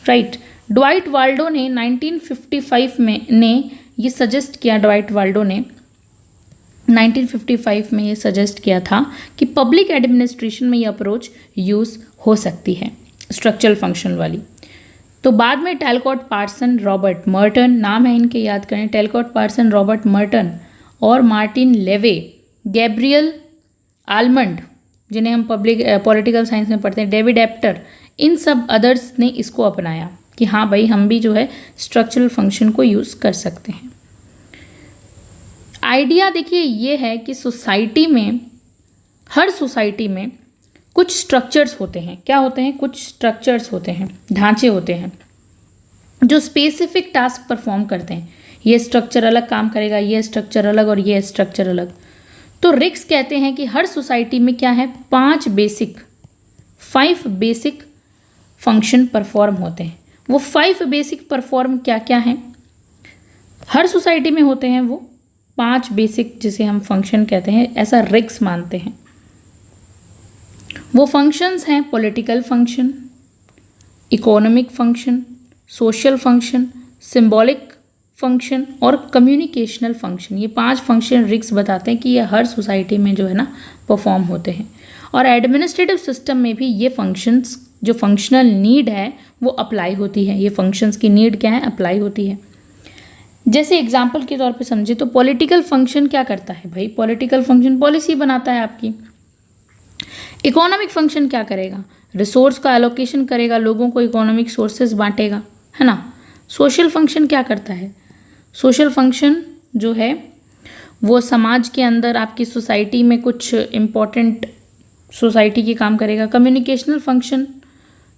right. Dwight Waldo ने 1955 में ये सजेस्ट किया, ड्वाइट वाल्डो ने 1955 में ये सजेस्ट किया था कि पब्लिक एडमिनिस्ट्रेशन में ये अप्रोच यूज़ हो सकती है, स्ट्रक्चरल फंक्शनल वाली। तो बाद में टैलकॉट पार्सन, रॉबर्ट मर्टन, नाम है इनके याद करें, टैलकॉट पार्सन, रॉबर्ट मर्टन और मार्टिन लेवे, गैब्रियल आलमंड, जिन्हें हम पॉलिटिकल साइंस में पढ़ते हैं, डेविड एप्टर, इन सब अदर्स ने इसको अपनाया कि हाँ भाई हम भी जो है स्ट्रक्चरल फंक्शन को यूज़ कर सकते हैं। आइडिया देखिए ये है कि सोसाइटी में, हर सोसाइटी में कुछ स्ट्रक्चर्स होते हैं। क्या होते हैं? कुछ स्ट्रक्चर्स होते हैं, ढांचे होते हैं जो स्पेसिफिक टास्क परफॉर्म करते हैं। ये स्ट्रक्चर अलग काम करेगा, ये स्ट्रक्चर अलग और ये स्ट्रक्चर अलग। तो रिग्स कहते हैं कि हर सोसाइटी में क्या है, 5 बेसिक फंक्शन परफॉर्म होते हैं। वो 5 बेसिक परफॉर्म क्या क्या हैं? हर सोसाइटी में होते हैं वो 5 बेसिक, जिसे हम फंक्शन कहते हैं, ऐसा रिग्स मानते हैं। वो फंक्शंस हैं political function, economic function, social function, symbolic function और कम्युनिकेशनल फंक्शन। ये 5 फंक्शन रिक्स बताते हैं कि ये हर सोसाइटी में जो है ना परफॉर्म होते हैं। और एडमिनिस्ट्रेटिव सिस्टम में भी ये फंक्शंस, जो फंक्शनल नीड है वो अप्लाई होती है। ये फंक्शंस की नीड क्या है, अप्लाई होती है। जैसे एग्जाम्पल के तौर पे समझे तो पॉलिटिकल फंक्शन क्या करता है भाई, पॉलिटिकल फंक्शन पॉलिसी बनाता है आपकी। इकोनॉमिक फंक्शन क्या करेगा, रिसोर्स का एलोकेशन करेगा, लोगों को इकोनॉमिक सोर्सेज बांटेगा, है ना। सोशल फंक्शन क्या करता है, सोशल फंक्शन जो है वो समाज के अंदर आपकी सोसाइटी में कुछ इम्पोर्टेंट सोसाइटी के काम करेगा। कम्युनिकेशनल फंक्शन,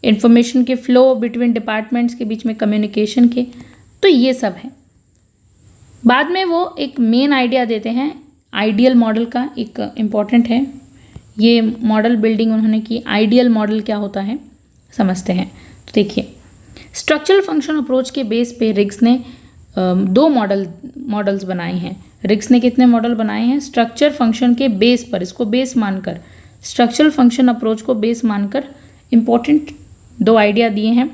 इंफॉर्मेशन के फ्लो बिटवीन डिपार्टमेंट्स के बीच में कम्युनिकेशन के, तो ये सब है। बाद में वो एक मेन आइडिया देते हैं आइडियल मॉडल का, एक इम्पॉर्टेंट है ये मॉडल बिल्डिंग उन्होंने की। आइडियल मॉडल क्या होता है समझते हैं। तो देखिए, स्ट्रक्चरल फंक्शन अप्रोच के बेस पे रिग्स ने 2 मॉडल्स बनाए हैं। रिग्स ने कितने मॉडल बनाए हैं, स्ट्रक्चर फंक्शन के बेस पर, इसको बेस मानकर, स्ट्रक्चरल फंक्शन अप्रोच को बेस मानकर इम्पोर्टेंट 2 आइडिया दिए हैं।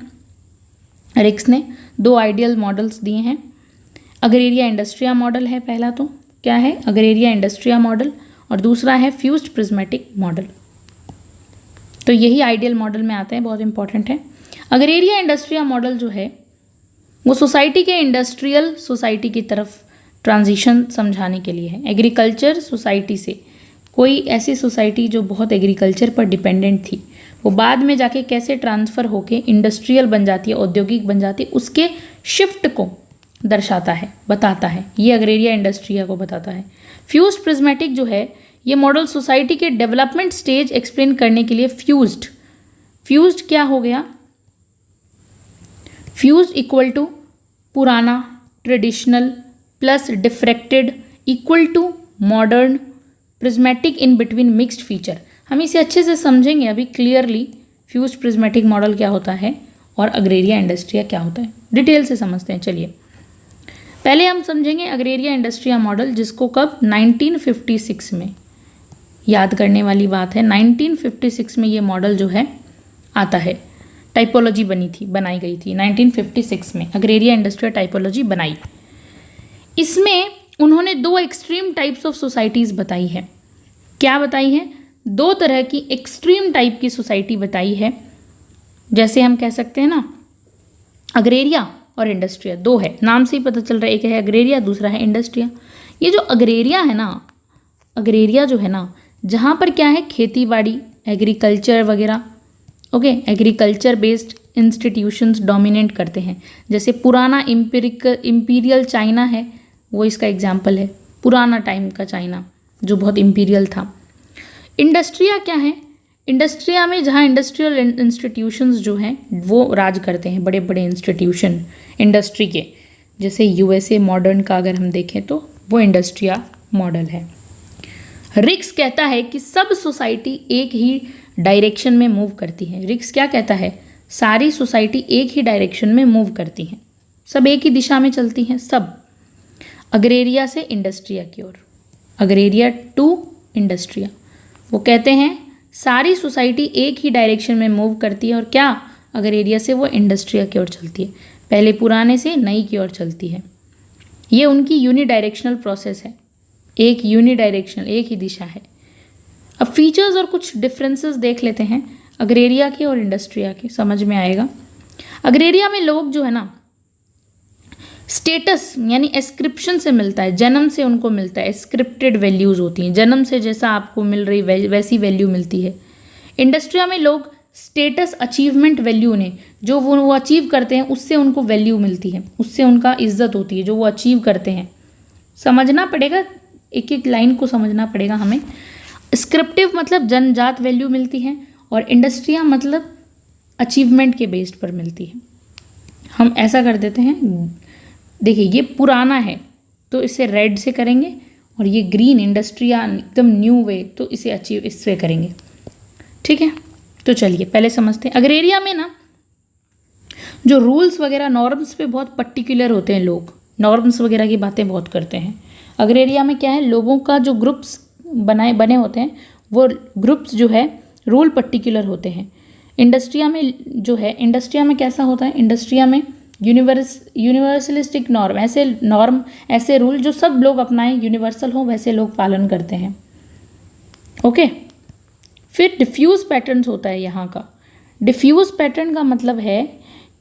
रिग्स ने 2 आइडियल मॉडल्स दिए हैं। अग्रेरिया इंडस्ट्रिया मॉडल है पहला, तो क्या है अग्रेरिया इंडस्ट्रिया मॉडल, और दूसरा है फ्यूज्ड प्रिज्मेटिक मॉडल। तो यही आइडियल मॉडल में आते हैं, बहुत इंपॉर्टेंट है। अग्रेरिया इंडस्ट्रिया मॉडल जो है वो सोसाइटी के इंडस्ट्रियल सोसाइटी की तरफ ट्रांजिशन समझाने के लिए है। एग्रीकल्चर सोसाइटी से, कोई ऐसी सोसाइटी जो बहुत एग्रीकल्चर पर डिपेंडेंट थी, वो बाद में जाके कैसे ट्रांसफ़र होके इंडस्ट्रियल बन जाती है, औद्योगिक बन जाती है, उसके शिफ्ट को दर्शाता है, बताता है। ये अग्रेरिया इंडस्ट्रिया को बताता है। फ्यूज्ड प्रिज्मेटिक जो है ये मॉडल सोसाइटी के डेवलपमेंट स्टेज एक्सप्लेन करने के लिए फ्यूज्ड क्या हो गया, फ्यूज्ड इक्वल टू पुराना traditional plus diffracted equal to modern, prismatic in between mixed feature. हम इसे अच्छे से समझेंगे अभी क्लियरली, फ्यूज्ड प्रिज्मेटिक मॉडल क्या होता है और अग्रेरिया इंडस्ट्रिया क्या होता है, डिटेल से समझते हैं। चलिए पहले हम समझेंगे अग्रेरिया इंडस्ट्रिया मॉडल, जिसको कब 1956 में, याद करने वाली बात है, 1956 में ये मॉडल जो है आता है। टाइपोलॉजी बनाई गई थी 1956 में, अग्रेरिया इंडस्ट्रिया टाइपोलॉजी बनाई। इसमें उन्होंने 2 एक्सट्रीम टाइप्स ऑफ सोसाइटीज़ बताई है। क्या बताई है, 2 तरह की एक्सट्रीम टाइप की सोसाइटी बताई है। जैसे हम कह सकते हैं ना, अग्रेरिया और इंडस्ट्रिया 2 है, नाम से ही पता चल रहा है, एक है अग्रेरिया, दूसरा है इंडस्ट्रिया। ये जो अग्रेरिया है ना, अग्रेरिया जो है ना, जहाँ पर क्या है खेती बाड़ी, एग्रीकल्चर वगैरह, okay, agriculture based institutions dominate करते हैं। जैसे पुराना इम्पीरियल चाइना है, वो इसका एग्जाम्पल है, पुराना टाइम का चाइना जो बहुत इम्पीरियल था। इंडस्ट्रिया क्या है, इंडस्ट्रिया में जहाँ इंडस्ट्रियल इंस्टीट्यूशंस जो हैं वो राज करते हैं, बड़े बड़े इंस्टीट्यूशन इंडस्ट्री के, जैसे यूएसए मॉडर्न का अगर हम देखें तो वो इंडस्ट्रिया मॉडल है। रिक्स कहता है कि सब सोसाइटी एक ही डायरेक्शन में मूव करती है। रिक्स क्या कहता है, सारी सोसाइटी एक ही डायरेक्शन में मूव करती हैं, सब एक ही दिशा में चलती हैं, सब अग्रेरिया से इंडस्ट्रिया की ओर, अग्रेरिया टू इंडस्ट्रिया। वो कहते हैं सारी सोसाइटी एक ही डायरेक्शन में मूव करती है, और क्या अग्रेरिया से वो इंडस्ट्रिया की ओर चलती है, पहले पुराने से नई की ओर चलती है। ये उनकी यूनिडायरेक्शनल प्रोसेस है, एक यूनिडायरेक्शनल, एक ही दिशा है। अब फीचर्स और कुछ डिफरेंसेस देख लेते हैं अग्रेरिया के और इंडस्ट्रिया के, समझ में आएगा। अग्रेरिया में लोग जो है ना स्टेटस यानी एस्क्रिप्शन से मिलता है, जन्म से उनको मिलता है, स्क्रिप्टेड वैल्यूज़ होती हैं, जन्म से जैसा आपको मिल रही वैसी वैल्यू मिलती है। इंडस्ट्रिया में लोग स्टेटस अचीवमेंट वैल्यू ने जो वो अचीव करते हैं उससे उनको वैल्यू मिलती है, उससे उनका इज्जत होती है जो वो अचीव करते हैं। समझना पड़ेगा, एक एक लाइन को समझना पड़ेगा हमें। स्क्रिप्टिव मतलब जनजात वैल्यू मिलती है, और इंडस्ट्रिया मतलब अचीवमेंट के बेस्ड पर मिलती है। हम ऐसा कर देते हैं, देखिए ये पुराना है तो इसे रेड से करेंगे, और ये ग्रीन इंडस्ट्रिया एकदम न्यू वे, तो इसे अचीव इससे करेंगे, ठीक है। तो चलिए पहले समझते हैं। अग्रेरिया में ना जो रूल्स वगैरह नॉर्म्स पे बहुत पर्टिकुलर होते हैं, लोग नॉर्म्स वगैरह की बातें बहुत करते हैं। अग्रेरिया में क्या है, लोगों का जो ग्रुप्स बने होते हैं वो ग्रुप्स जो है रूल पर्टिकुलर होते हैं। इंडस्ट्रिया में जो है, इंडस्ट्रिया में कैसा होता है, इंडस्ट्रिया में यूनिवर्सलिस्टिक नॉर्म ऐसे रूल जो सब लोग अपनाएं, यूनिवर्सल हो, वैसे लोग पालन करते हैं। ओके। फिर डिफ्यूज पैटर्न्स होता है यहाँ का। डिफ्यूज पैटर्न का मतलब है,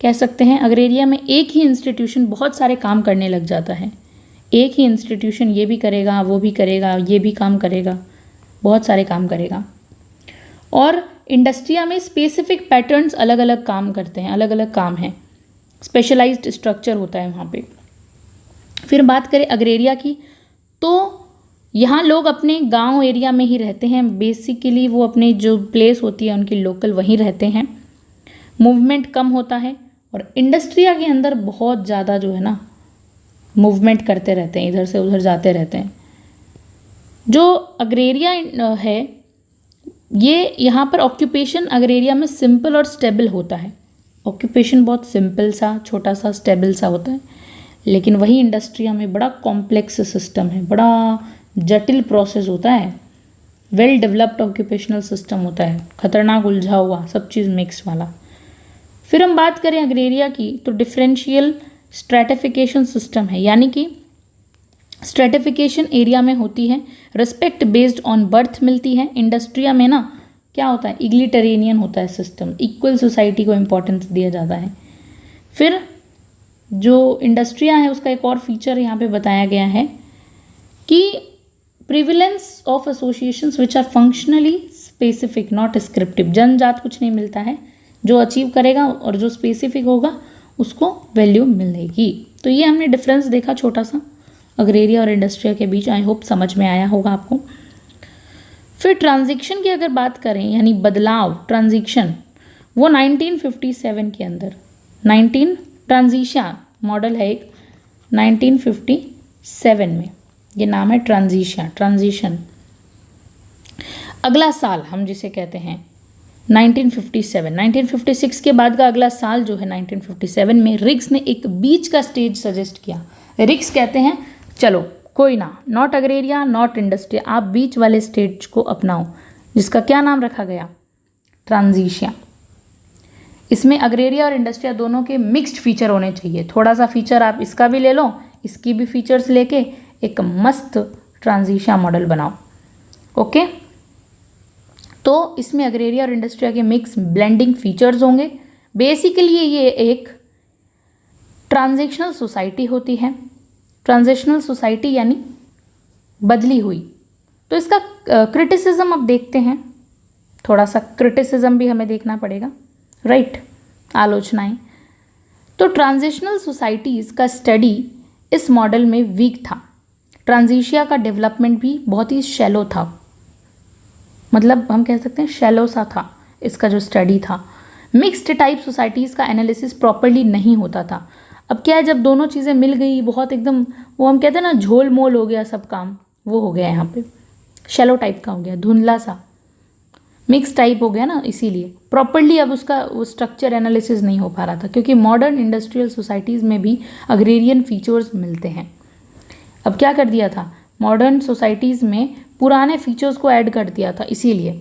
कह सकते हैं अग्रेरिया में एक ही इंस्टीट्यूशन बहुत सारे काम करने लग जाता है। एक ही इंस्टीट्यूशन ये भी करेगा, वो भी करेगा, ये भी काम करेगा, बहुत सारे काम करेगा। और इंडस्ट्रिया में स्पेसिफिक पैटर्न्स अलग अलग काम करते हैं, अलग अलग काम हैं, स्पेशलाइज्ड स्ट्रक्चर होता है वहाँ पे। फिर बात करें अग्रेरिया की, तो यहाँ लोग अपने गांव एरिया में ही रहते हैं। बेसिकली वो अपने जो प्लेस होती है उनकी लोकल वहीं रहते हैं। मूवमेंट कम होता है और इंडस्ट्रिया के अंदर बहुत ज़्यादा जो है ना मूवमेंट करते रहते हैं, इधर से उधर जाते रहते हैं। जो अग्रेरिया है ये यहाँ पर ऑक्यूपेशन अग्रेरिया में सिंपल और स्टेबल होता है। ऑक्यूपेशन बहुत सिंपल सा, छोटा सा, स्टेबल सा होता है। लेकिन वही इंडस्ट्रिया में बड़ा कॉम्प्लेक्स सिस्टम है, बड़ा जटिल प्रोसेस होता है। वेल डेवलप्ड ऑक्यूपेशनल सिस्टम होता है, खतरनाक उलझा हुआ, सब चीज़ मिक्स वाला। फिर हम बात करें अग्रेरिया की, तो डिफरेंशियल स्ट्रैटिफिकेशन सिस्टम है, यानी कि स्ट्रैटिफिकेशन एरिया में होती है, रिस्पेक्ट बेस्ड ऑन बर्थ मिलती है। इंडस्ट्रिया में ना क्या होता है, इग्लिटरेनियन होता है सिस्टम, इक्वल सोसाइटी को इम्पोर्टेंस दिया जाता है। फिर जो इंडस्ट्रिया है उसका एक और फीचर यहाँ पे बताया गया है कि prevalence of associations which are functionally specific not ascriptive. जनजात कुछ नहीं मिलता है, जो अचीव करेगा और जो स्पेसिफिक होगा उसको वैल्यू मिलेगी। तो ये हमने डिफरेंस देखा छोटा सा अग्रेरिया और इंडस्ट्रिया के बीच। आई होप समझ में आया होगा आपको। फिर ट्रांजिशन की अगर बात करें, यानी बदलाव, ट्रांजिशन, वो 1957 के अंदर 19 ट्रांजिशन मॉडल है एक 1957 में, ये नाम है ट्रांजिशन। अगला साल हम जिसे कहते हैं 1956 के बाद का अगला साल जो है 1957 में रिग्स ने एक बीच का स्टेज सजेस्ट किया। रिग्स कहते हैं चलो कोई ना, नॉट अग्रेरिया नॉट इंडस्ट्री, आप बीच वाले स्टेज को अपनाओ, जिसका क्या नाम रखा गया, ट्रांजिशन। इसमें अग्रेरिया और इंडस्ट्रिया दोनों के मिक्स्ड फीचर होने चाहिए। थोड़ा सा फीचर आप इसका भी ले लो, इसकी भी फीचर्स लेके एक मस्त ट्रांजिशन मॉडल बनाओ। ओके, तो इसमें अग्रेरिया और इंडस्ट्रिया के मिक्स ब्लेंडिंग फीचर्स होंगे। बेसिकली ये एक ट्रांजिशनल सोसाइटी होती है। ट्रांजिशनल सोसाइटी यानी बदली हुई। तो इसका क्रिटिसिज्म अब देखते हैं, थोड़ा सा क्रिटिसिज्म भी हमें देखना पड़ेगा, राइट, आलोचनाएं। तो ट्रांजिशनल सोसाइटीज़ का स्टडी इस मॉडल में वीक था। ट्रांजिशिया का डेवलपमेंट भी बहुत ही शैलो था, मतलब हम कह सकते हैं शैलो सा था इसका जो स्टडी था। मिक्स्ड टाइप सोसाइटीज़ का एनालिसिस प्रॉपर्ली नहीं होता था। अब क्या है, जब दोनों चीज़ें मिल गई, बहुत एकदम वो हम कहते हैं ना झोल मोल हो गया सब काम, वो हो गया यहाँ पे, शैलो टाइप का हो गया, धुंधला सा, मिक्स टाइप हो गया ना, इसीलिए प्रॉपर्ली अब उसका वो स्ट्रक्चर एनालिसिस नहीं हो पा रहा था। क्योंकि मॉडर्न इंडस्ट्रियल सोसाइटीज़ में भी अग्रेरियन फीचर्स मिलते हैं। अब क्या कर दिया था, मॉडर्न सोसाइटीज़ में पुराने फीचर्स को ऐड कर दिया था, इसीलिए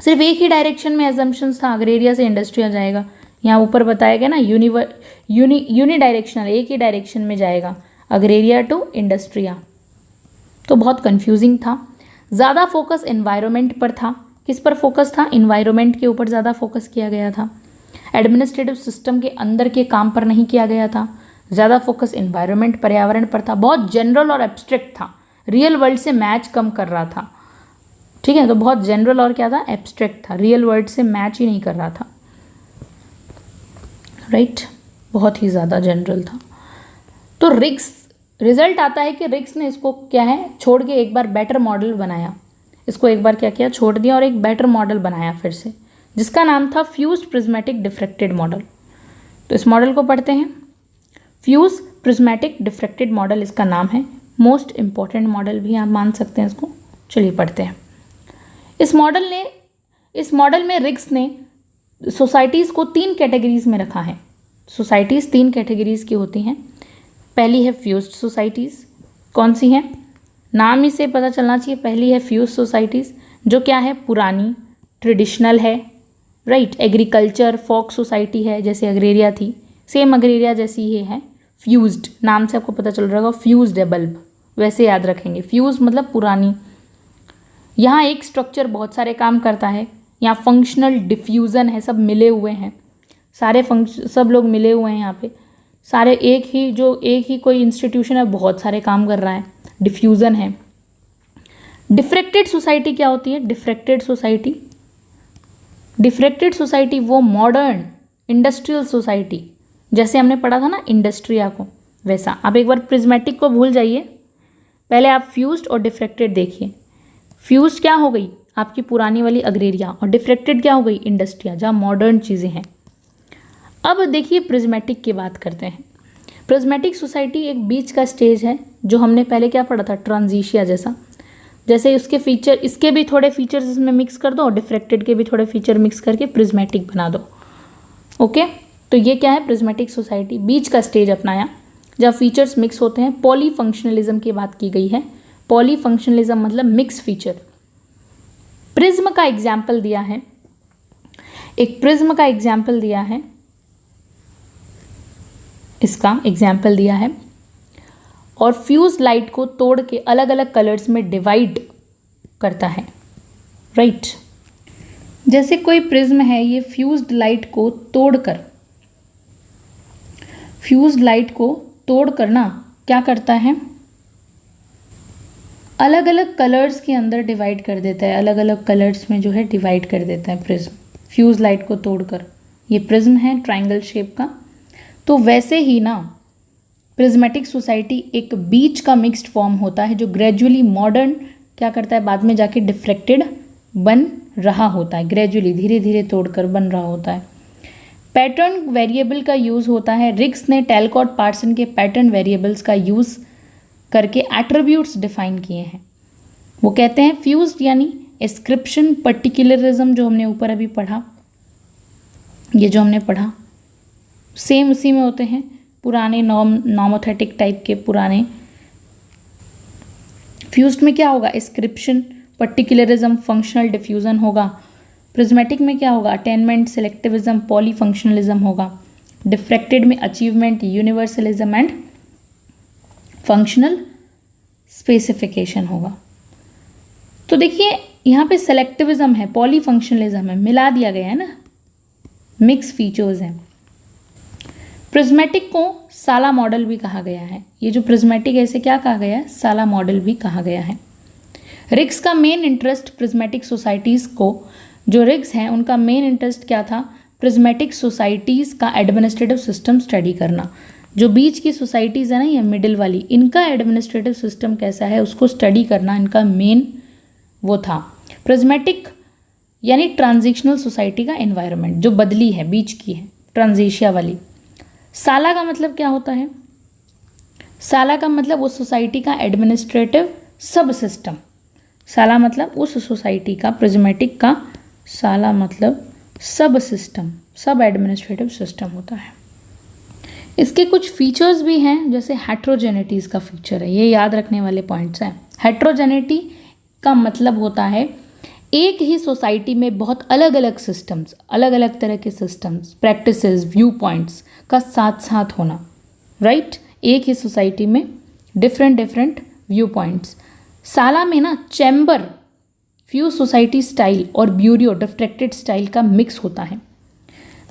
सिर्फ एक ही डायरेक्शन में एजम्पशंस था, अग्रेरिया से इंडस्ट्रिया जाएगा। यहाँ ऊपर बताया गया ना यूनी डायरेक्शनल, एक ही डायरेक्शन में जाएगा, अग्रेरिया टू इंडस्ट्रिया। तो बहुत कंफ्यूजिंग था। ज़्यादा फोकस एनवायरनमेंट पर था। किस पर फोकस था, एनवायरनमेंट के ऊपर ज़्यादा फोकस किया गया था। एडमिनिस्ट्रेटिव सिस्टम के अंदर के काम पर नहीं किया गया था, ज़्यादा फोकस एनवायरनमेंट, पर्यावरण पर था। बहुत जनरल और एब्स्ट्रैक्ट था, रियल वर्ल्ड से मैच कम कर रहा था। ठीक है, तो बहुत जनरल और क्या था, एब्स्ट्रैक्ट था, रियल वर्ल्ड से मैच ही नहीं कर रहा था, राइट, बहुत ही ज़्यादा जनरल था। तो रिग्स, रिजल्ट आता है कि रिग्स ने इसको क्या है छोड़ के एक बार बेटर मॉडल बनाया। इसको एक बार क्या किया, छोड़ दिया और एक बेटर मॉडल बनाया फिर से, जिसका नाम था फ्यूज्ड प्रिज्मेटिक डिफ्रैक्टेड मॉडल। तो इस मॉडल को पढ़ते हैं। फ्यूज प्रिज्मेटिक डिफ्रैक्टेड मॉडल इसका नाम है, मोस्ट इम्पॉर्टेंट मॉडल भी आप मान सकते हैं इसको। चलिए पढ़ते हैं। इस मॉडल में रिग्स ने सोसाइटीज़ को 3 कैटेगरीज में रखा है। सोसाइटीज़ 3 कैटेगरीज की होती हैं। पहली है फ्यूज्ड सोसाइटीज़। कौन सी हैं, नाम ही से पता चलना चाहिए। पहली है फ्यूज्ड सोसाइटीज़, जो क्या है, पुरानी, ट्रेडिशनल है, राइट, एग्रीकल्चर फोक सोसाइटी है, जैसे अग्रेरिया थी, सेम अग्रेरिया जैसी ये है, फ्यूज्ड, नाम से आपको पता चल रहा होगा, फ्यूज्ड है बल्ब, वैसे याद रखेंगे। फ्यूज मतलब पुरानी। यहाँ एक स्ट्रक्चर बहुत सारे काम करता है, यहाँ फंक्शनल डिफ्यूज़न है, सब मिले हुए हैं, सारे सब लोग मिले हुए हैं यहाँ पे, सारे एक ही कोई इंस्टीट्यूशन है, बहुत सारे काम कर रहा है, डिफ्यूज़न है। डिफ्रैक्टेड सोसाइटी क्या होती है? डिफ्रैक्टेड सोसाइटी वो मॉडर्न इंडस्ट्रियल सोसाइटी, जैसे हमने पढ़ा था ना इंडस्ट्रिया को, वैसा। आप एक बार प्रिज्मेटिक को भूल जाइए, पहले आप फ्यूज्ड और डिफ्रैक्टेड देखिए। फ्यूज्ड क्या हो गई? आपकी पुरानी वाली अग्रेरिया, और डिफ्रैक्टेड क्या हो गई? इंडस्ट्रिया, जहाँ मॉडर्न चीज़ें हैं। अब देखिए प्रिज्मेटिक की बात करते हैं। प्रिज्मेटिक सोसाइटी एक बीच का स्टेज है, जो हमने पहले क्या पढ़ा था, ट्रांजिशिया जैसा। जैसे उसके फीचर, इसके भी थोड़े फीचर्स इसमें मिक्स कर दो और डिफ्रैक्टेड के भी थोड़े फीचर मिक्स करके प्रिज्मेटिक बना दो। ओके, तो ये क्या है? प्रिज्मेटिक सोसाइटी, बीच का स्टेज अपनाया जब फीचर्स मिक्स होते हैं। पॉलीफंक्शनलिज्म की बात की गई है। पॉलीफंक्शनलिज्म मतलब मिक्स फीचर। प्रिज्म का एग्जाम्पल दिया है, एक प्रिज्म का एग्जाम्पल दिया है, इसका एग्जाम्पल दिया है, और फ्यूज लाइट को तोड़ के अलग अलग कलर्स में डिवाइड करता है, राइट। जैसे कोई प्रिज्म है, ये फ्यूज्ड लाइट को तोड़कर ना क्या करता है, अलग अलग कलर्स के अंदर डिवाइड कर देता है, अलग अलग कलर्स में जो है डिवाइड कर देता है प्रिज्म, फ्यूज लाइट को तोड़कर। ये प्रिज्म है ट्रायंगल शेप का। तो वैसे ही ना प्रिज्मेटिक सोसाइटी एक बीच का मिक्स्ड फॉर्म होता है, जो ग्रेजुअली मॉडर्न क्या करता है, बाद में जाके डिफ्रैक्टेड बन रहा होता है, ग्रेजुअली धीरे धीरे तोड़कर बन रहा होता है। पैटर्न वेरिएबल का यूज़ होता है। रिग्स ने टैलकॉट पार्सन के पैटर्न वेरिएबल्स का यूज़ करके एट्रीब्यूट्स डिफाइन किए हैं। वो कहते हैं फ्यूज्ड यानी एस्क्रिप्शन, पर्टिकुलरिज्म, जो हमने ऊपर अभी पढ़ा, ये जो हमने पढ़ा सेम उसी में होते हैं, पुराने नॉमोथेटिक टाइप के पुराने। फ्यूज्ड में क्या होगा? एस्क्रिप्शन, पर्टिकुलरिज्म, फंक्शनल डिफ्यूजन होगा। प्रिज्मेटिक में क्या होगा? अटेनमेंट, सेलेक्टिविज्म, पॉलीफंक्शनलिज्म होगा। डिफ्रैक्टेड में achievement, universalism and functional specification होगा। तो देखिए यहाँ पे सेलेक्टिविज्म है, पॉलीफंक्शनलिज्म है, मिला दिया गया है ना, मिक्स फीचर्स हैं। प्रिज्मेटिक को साला मॉडल भी कहा गया है। ये जो प्रिज्मेटिक है इसे क्या कहा गया है? साला मॉडल भी कहा गया है। रिग्स का मेन इंटरेस्ट प्रिज्मेटिक सोसाइटीज़ को, जो रिग्स हैं उनका मेन इंटरेस्ट क्या था? प्रिज्मेटिक सोसाइटीज़ का एडमिनिस्ट्रेटिव सिस्टम स्टडी करना। जो बीच की सोसाइटीज़ है ना, ये मिडिल वाली, इनका एडमिनिस्ट्रेटिव सिस्टम कैसा है उसको स्टडी करना इनका मेन वो था। प्रिज्मेटिक यानी ट्रांजिशनल सोसाइटी का एनवायरनमेंट, जो बदली है, बीच की है, ट्रांजिशिया वाली। साला का मतलब क्या होता है? साला का मतलब उस सोसाइटी का एडमिनिस्ट्रेटिव सब सिस्टम। साला मतलब उस सोसाइटी का, प्रिज्मेटिक का साला मतलब सब सिस्टम, सब एडमिनिस्ट्रेटिव सिस्टम होता है। इसके कुछ फीचर्स भी हैं, जैसे हेट्रोजेनिटीज़ का फीचर है, ये याद रखने वाले पॉइंट्स हैं। हेट्रोजेनिटी का मतलब होता है एक ही सोसाइटी में बहुत अलग अलग सिस्टम्स, अलग अलग तरह के सिस्टम्स, प्रैक्टिसेस, व्यू पॉइंट्स का साथ साथ होना, राइट। एक ही सोसाइटी में डिफरेंट व्यू पॉइंट्स। साला में ना चैम्बर, फ्यू सोसाइटी स्टाइल और ब्यूरियो डिफ्रैक्टेड स्टाइल का मिक्स होता है।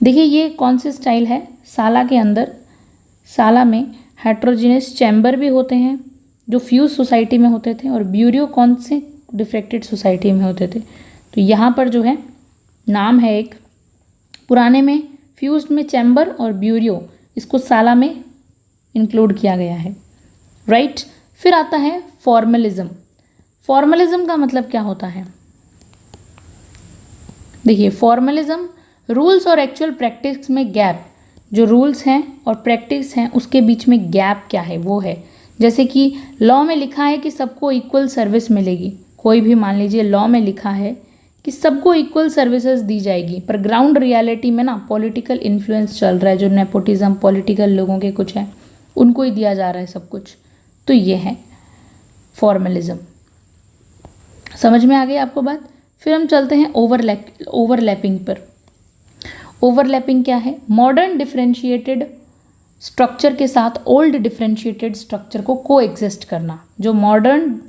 देखिए ये कौन से स्टाइल है? साला के अंदर, साला में हेट्रोजीनियस चैम्बर भी होते हैं जो फ्यूज सोसाइटी में होते थे, और ब्यूरियो कौन से? डिफ्रैक्टेड सोसाइटी में होते थे। तो यहाँ पर जो है नाम है एक, पुराने में फ्यूज्ड में चैम्बर और ब्यूरियो, इसको साला में इंक्लूड किया गया है, राइट। फिर आता है फॉर्मलिज्म। फॉर्मलिज्म का मतलब क्या होता है? देखिए फॉर्मलिज्म रूल्स और एक्चुअल प्रैक्टिस में गैप, जो रूल्स हैं और प्रैक्टिस हैं उसके बीच में गैप क्या है वो है। जैसे कि लॉ में लिखा है कि सबको इक्वल सर्विस मिलेगी, कोई भी मान लीजिए लॉ में लिखा है कि सबको इक्वल सर्विसेज दी जाएगी, पर ग्राउंड रियलिटी में ना पॉलिटिकल इन्फ्लुएंस चल रहा है, जो नेपोटिज्म, पॉलिटिकल लोगों के कुछ हैं उनको ही दिया जा रहा है सब कुछ। तो ये है फॉर्मलिज्म। समझ में आ गई आपको बात? फिर हम चलते हैं ओवरलैपिंग पर। ओवरलैपिंग क्या है? मॉडर्न डिफरेंशिएटेड स्ट्रक्चर के साथ ओल्ड डिफरेंशिएटेड स्ट्रक्चर को को एग्जिस्ट करना। जो मॉडर्न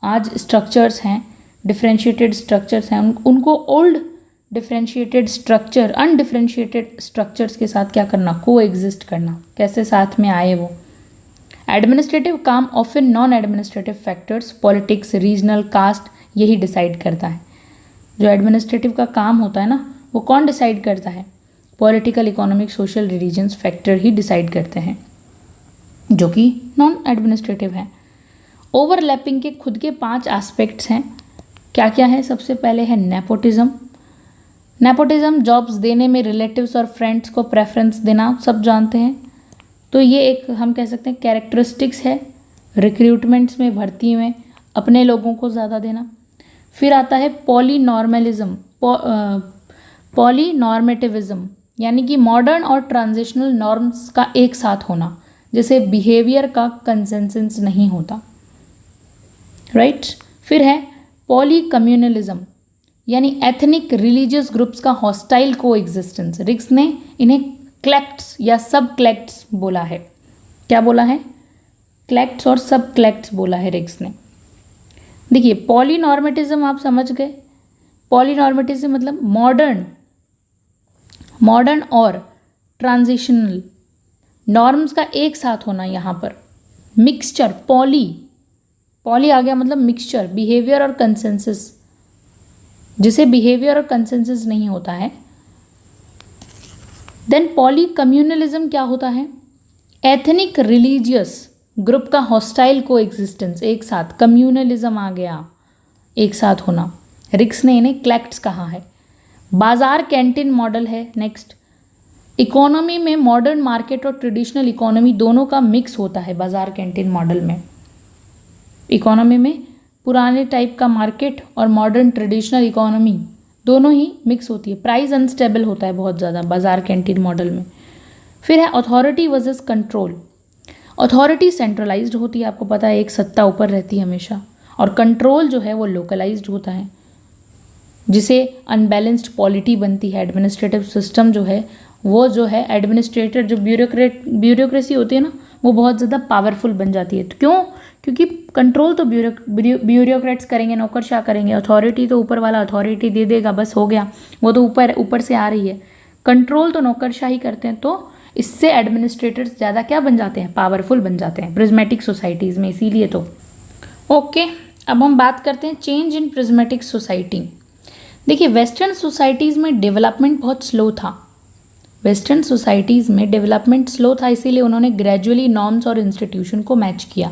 आज स्ट्रक्चर्स हैं, डिफरेंशिएटेड स्ट्रक्चर्स हैं, उनको old differentiated structure, undifferentiated structures के साथ क्या करना, को एग्जिस्ट करना। कैसे साथ में आए वो। एडमिनिस्ट्रेटिव काम often non administrative factors, politics, regional, caste, यही डिसाइड करता है। जो एडमिनिस्ट्रेटिव का काम होता है ना, वो कौन डिसाइड करता है? Political, economic, social, religious factor ही डिसाइड करते हैं, जो कि नॉन एडमिनिस्ट्रेटिव है। ओवरलैपिंग के खुद के 5 एस्पेक्ट्स हैं। क्या क्या है? सबसे पहले है नेपोटिज्म। नेपोटिज्म जॉब्स देने में रिलेटिव्स और फ्रेंड्स को प्रेफरेंस देना, सब जानते हैं। तो ये एक हम कह सकते हैं कैरेक्टरिस्टिक्स है। रिक्रूटमेंट्स में, भर्ती में अपने लोगों को ज़्यादा देना। फिर आता है पॉलीनॉर्मलिज्म, पॉलीनॉर्मेटिविज्म, यानी कि मॉडर्न और ट्रांजिशनल नॉर्म्स का एक साथ होना, जैसे बिहेवियर का कंसेंसस नहीं होता, राइट। फिर है पॉली कम्युनलिज्म, यानी एथनिक रिलीजियस ग्रुप्स का हॉस्टाइल को एग्जिस्टेंस। रिक्स ने इन्हें क्लेक्ट्स या सब क्लेक्ट्स बोला है। क्या बोला है? क्लेक्ट्स और सब क्लेक्ट्स बोला है रिक्स ने। देखिए, पॉलीनॉर्मेटिज्म आप समझ गए। पॉलीनॉर्मेटिज्म मतलब मॉडर्न और ट्रांजिशनल नॉर्म्स का एक साथ होना। यहाँ पर मिक्सचर, पॉली आ गया मतलब मिक्सचर, बिहेवियर और कंसेंसस, जिसे बिहेवियर और कंसेंसस नहीं होता है। देन पॉली कम्युनलिज्म क्या होता है? एथनिक रिलीजियस ग्रुप का हॉस्टाइल को एग्जिस्टेंस, एक साथ। कम्युनलिज्म आ गया, एक साथ होना। रिक्स ने इन्हें क्लेक्ट्स कहा है। बाजार कैंटीन मॉडल है नेक्स्ट। इकोनॉमी में मॉडर्न मार्केट और ट्रेडिशनल इकोनॉमी दोनों का मिक्स होता है बाजार कैंटीन मॉडल में। इकोनॉमी में पुराने टाइप का मार्केट और मॉडर्न ट्रेडिशनल इकोनॉमी दोनों ही मिक्स होती है। प्राइस अनस्टेबल होता है बहुत ज़्यादा बाजार कैंटीन मॉडल में। फिर है authority versus control. Authority centralised होती है, आपको पता है, एक सत्ता ऊपर रहती है हमेशा, और कंट्रोल जो है वो लोकलाइज्ड होता है, जिसे अनबैलेंस्ड पॉलिटी बनती है। एडमिनिस्ट्रेटिव सिस्टम जो है वो जो है एडमिनिस्ट्रेटर, जो ब्यूरोक्रेसी होती है ना, वो बहुत ज़्यादा पावरफुल बन जाती है। तो क्यों? क्योंकि कंट्रोल तो ब्यूरोक्रेट्स करेंगे, नौकरशाह करेंगे। अथॉरिटी तो ऊपर वाला अथॉरिटी दे देगा, बस हो गया, वो तो ऊपर से आ रही है। कंट्रोल तो नौकरशाही करते हैं, तो इससे एडमिनिस्ट्रेटर्स ज़्यादा क्या बन जाते हैं? पावरफुल बन जाते हैं प्रिज्मेटिक सोसाइटीज़ में, इसीलिए तो। ओके, अब हम बात करते हैं चेंज इन प्रिज्मेटिक सोसाइटी। देखिए, वेस्टर्न सोसाइटीज़ में डेवलपमेंट बहुत स्लो था। वेस्टर्न सोसाइटीज़ में डेवलपमेंट स्लो था, इसीलिए उन्होंने ग्रेजुअली नॉर्म्स और इंस्टीट्यूशन को मैच किया।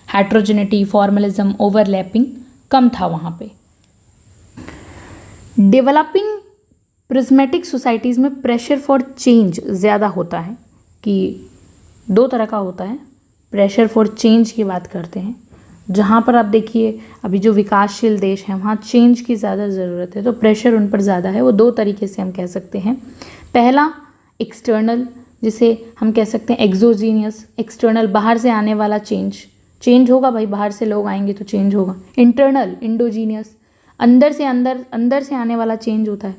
हेट्रोजेनिटी, फॉर्मलिज्म, ओवरलैपिंग कम था वहाँ पे। डेवलपिंग प्रिज्मेटिक सोसाइटीज़ में प्रेशर फॉर चेंज ज़्यादा होता है, कि 2 तरह का होता है। प्रेशर फॉर चेंज की बात करते हैं, जहाँ पर आप देखिए अभी जो विकासशील देश हैं वहाँ चेंज की ज़्यादा ज़रूरत है, तो प्रेशर उन पर ज़्यादा है। वो 2 तरीके से हम कह सकते हैं। पहला एक्सटर्नल, जिसे हम कह सकते हैं एक्सोजीनियस, एक्सटर्नल बाहर से आने वाला चेंज होगा भाई, बाहर से लोग आएंगे तो चेंज होगा। इंटरनल, इंडोजीनियस, अंदर से आने वाला चेंज होता है।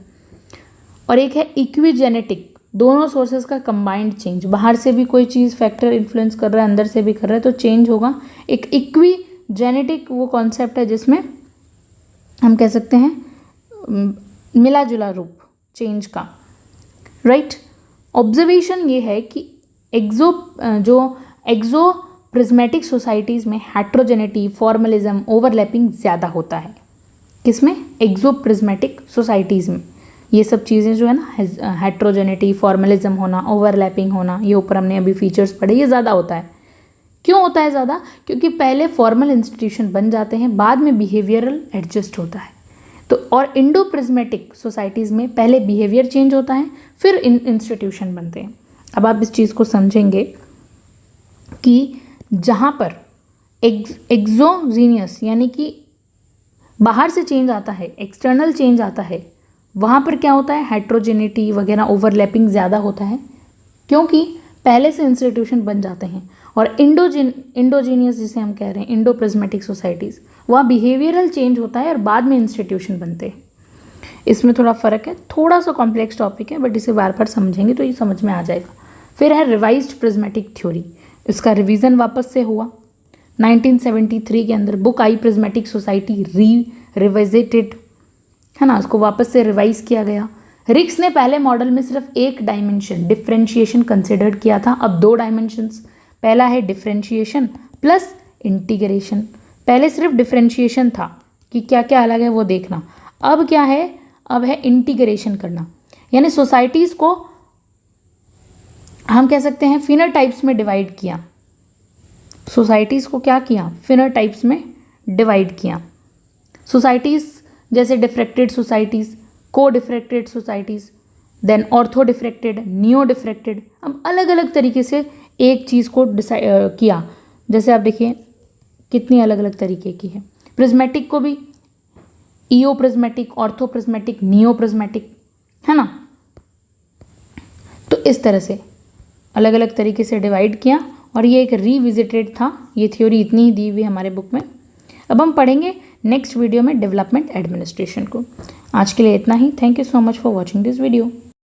और एक है इक्विजेनेटिक, दोनों सोर्सेज का कंबाइंड चेंज, बाहर से भी कोई चीज़ फैक्टर इन्फ्लुएंस कर रहा है, अंदर से भी कर रहा है, तो चेंज होगा। एक इक्विजेनेटिक वो कॉन्सेप्ट है जिसमें हम कह सकते हैं मिला जुला रूप चेंज का, राइट। ऑब्जर्वेशन ये है कि एक्सो प्रिज्मेटिक सोसाइटीज़ में हेट्रोजेनिटी, फॉर्मलिज्म, ओवरलैपिंग ज़्यादा होता है। किसमें? एक्सो प्रिज्मेटिक सोसाइटीज़ में ये सब चीज़ें जो है ना, हेट्रोजेनिटी, फॉर्मलिज्म होना, ओवरलैपिंग होना, ये ऊपर हमने अभी फीचर्स पढ़े, ये ज़्यादा होता है। क्यों होता है ज़्यादा? क्योंकि पहले फॉर्मल इंस्टीट्यूशन बन जाते हैं, बाद में बिहेवियरल एडजस्ट होता है। तो और इंडो प्रिज्मेटिक सोसाइटीज़ में पहले बिहेवियर चेंज होता है, फिर इंस्टीट्यूशन बनते हैं। अब आप इस चीज़ को समझेंगे कि जहाँ पर एक्सोजीनियस यानी कि बाहर से चेंज आता है, एक्सटर्नल चेंज आता है, वहाँ पर क्या होता है? हेट्रोजेनिटी वगैरह, ओवरलैपिंग ज़्यादा होता है, क्योंकि पहले से इंस्टीट्यूशन बन जाते हैं। और इंडोजीनियस जिसे हम कह रहे हैं, इंडो प्रिज्मेटिक सोसाइटीज़, वहाँ बिहेवियरल चेंज होता है और बाद में इंस्टीट्यूशन बनते हैं। इसमें थोड़ा फ़र्क है, थोड़ा सा कॉम्प्लेक्स टॉपिक है, बट इसे बार बार समझेंगे तो ये समझ में आ जाएगा। फिर है रिवाइज्ड प्रिज्मेटिक थ्योरी, इसका रिवीजन वापस से हुआ 1973 के अंदर, बुक आई प्रिज्मेटिक सोसाइटी रिविजिटेड, है ना, उसको वापस से रिवाइज किया गया। रिक्स ने पहले मॉडल में सिर्फ एक डायमेंशन डिफरेंशिएशन कंसिडर किया था, अब 2 डायमेंशंस, पहला है डिफरेंशिएशन प्लस इंटीग्रेशन। पहले सिर्फ डिफरेंशिएशन था कि क्या क्या अलग है वो देखना, अब क्या है, अब है इंटीग्रेशन करना, यानी सोसाइटीज़ को हम कह सकते हैं फिनोटाइप्स में डिवाइड किया, सोसाइटीज़ को क्या किया, फिनोटाइप्स में डिवाइड किया। सोसाइटीज़ जैसे डिफ्रैक्टेड सोसाइटीज़, को diffracted societies, then ortho diffracted, neo diffracted, अब अलग अलग तरीके से एक चीज़ को डिसाइड किया। जैसे आप देखिए कितनी अलग अलग तरीके की है। प्रिज्मेटिक को भी eo prismatic, ortho prismatic, neo prismatic, है ना, तो इस तरह से अलग अलग तरीके से डिवाइड किया और ये एक रीविजिटेड था, ये थ्योरी इतनी ही दी हुई हमारे बुक में। अब हम पढ़ेंगे नेक्स्ट वीडियो में डेवलपमेंट एडमिनिस्ट्रेशन को। आज के लिए इतना ही। Thank you so much for watching this video.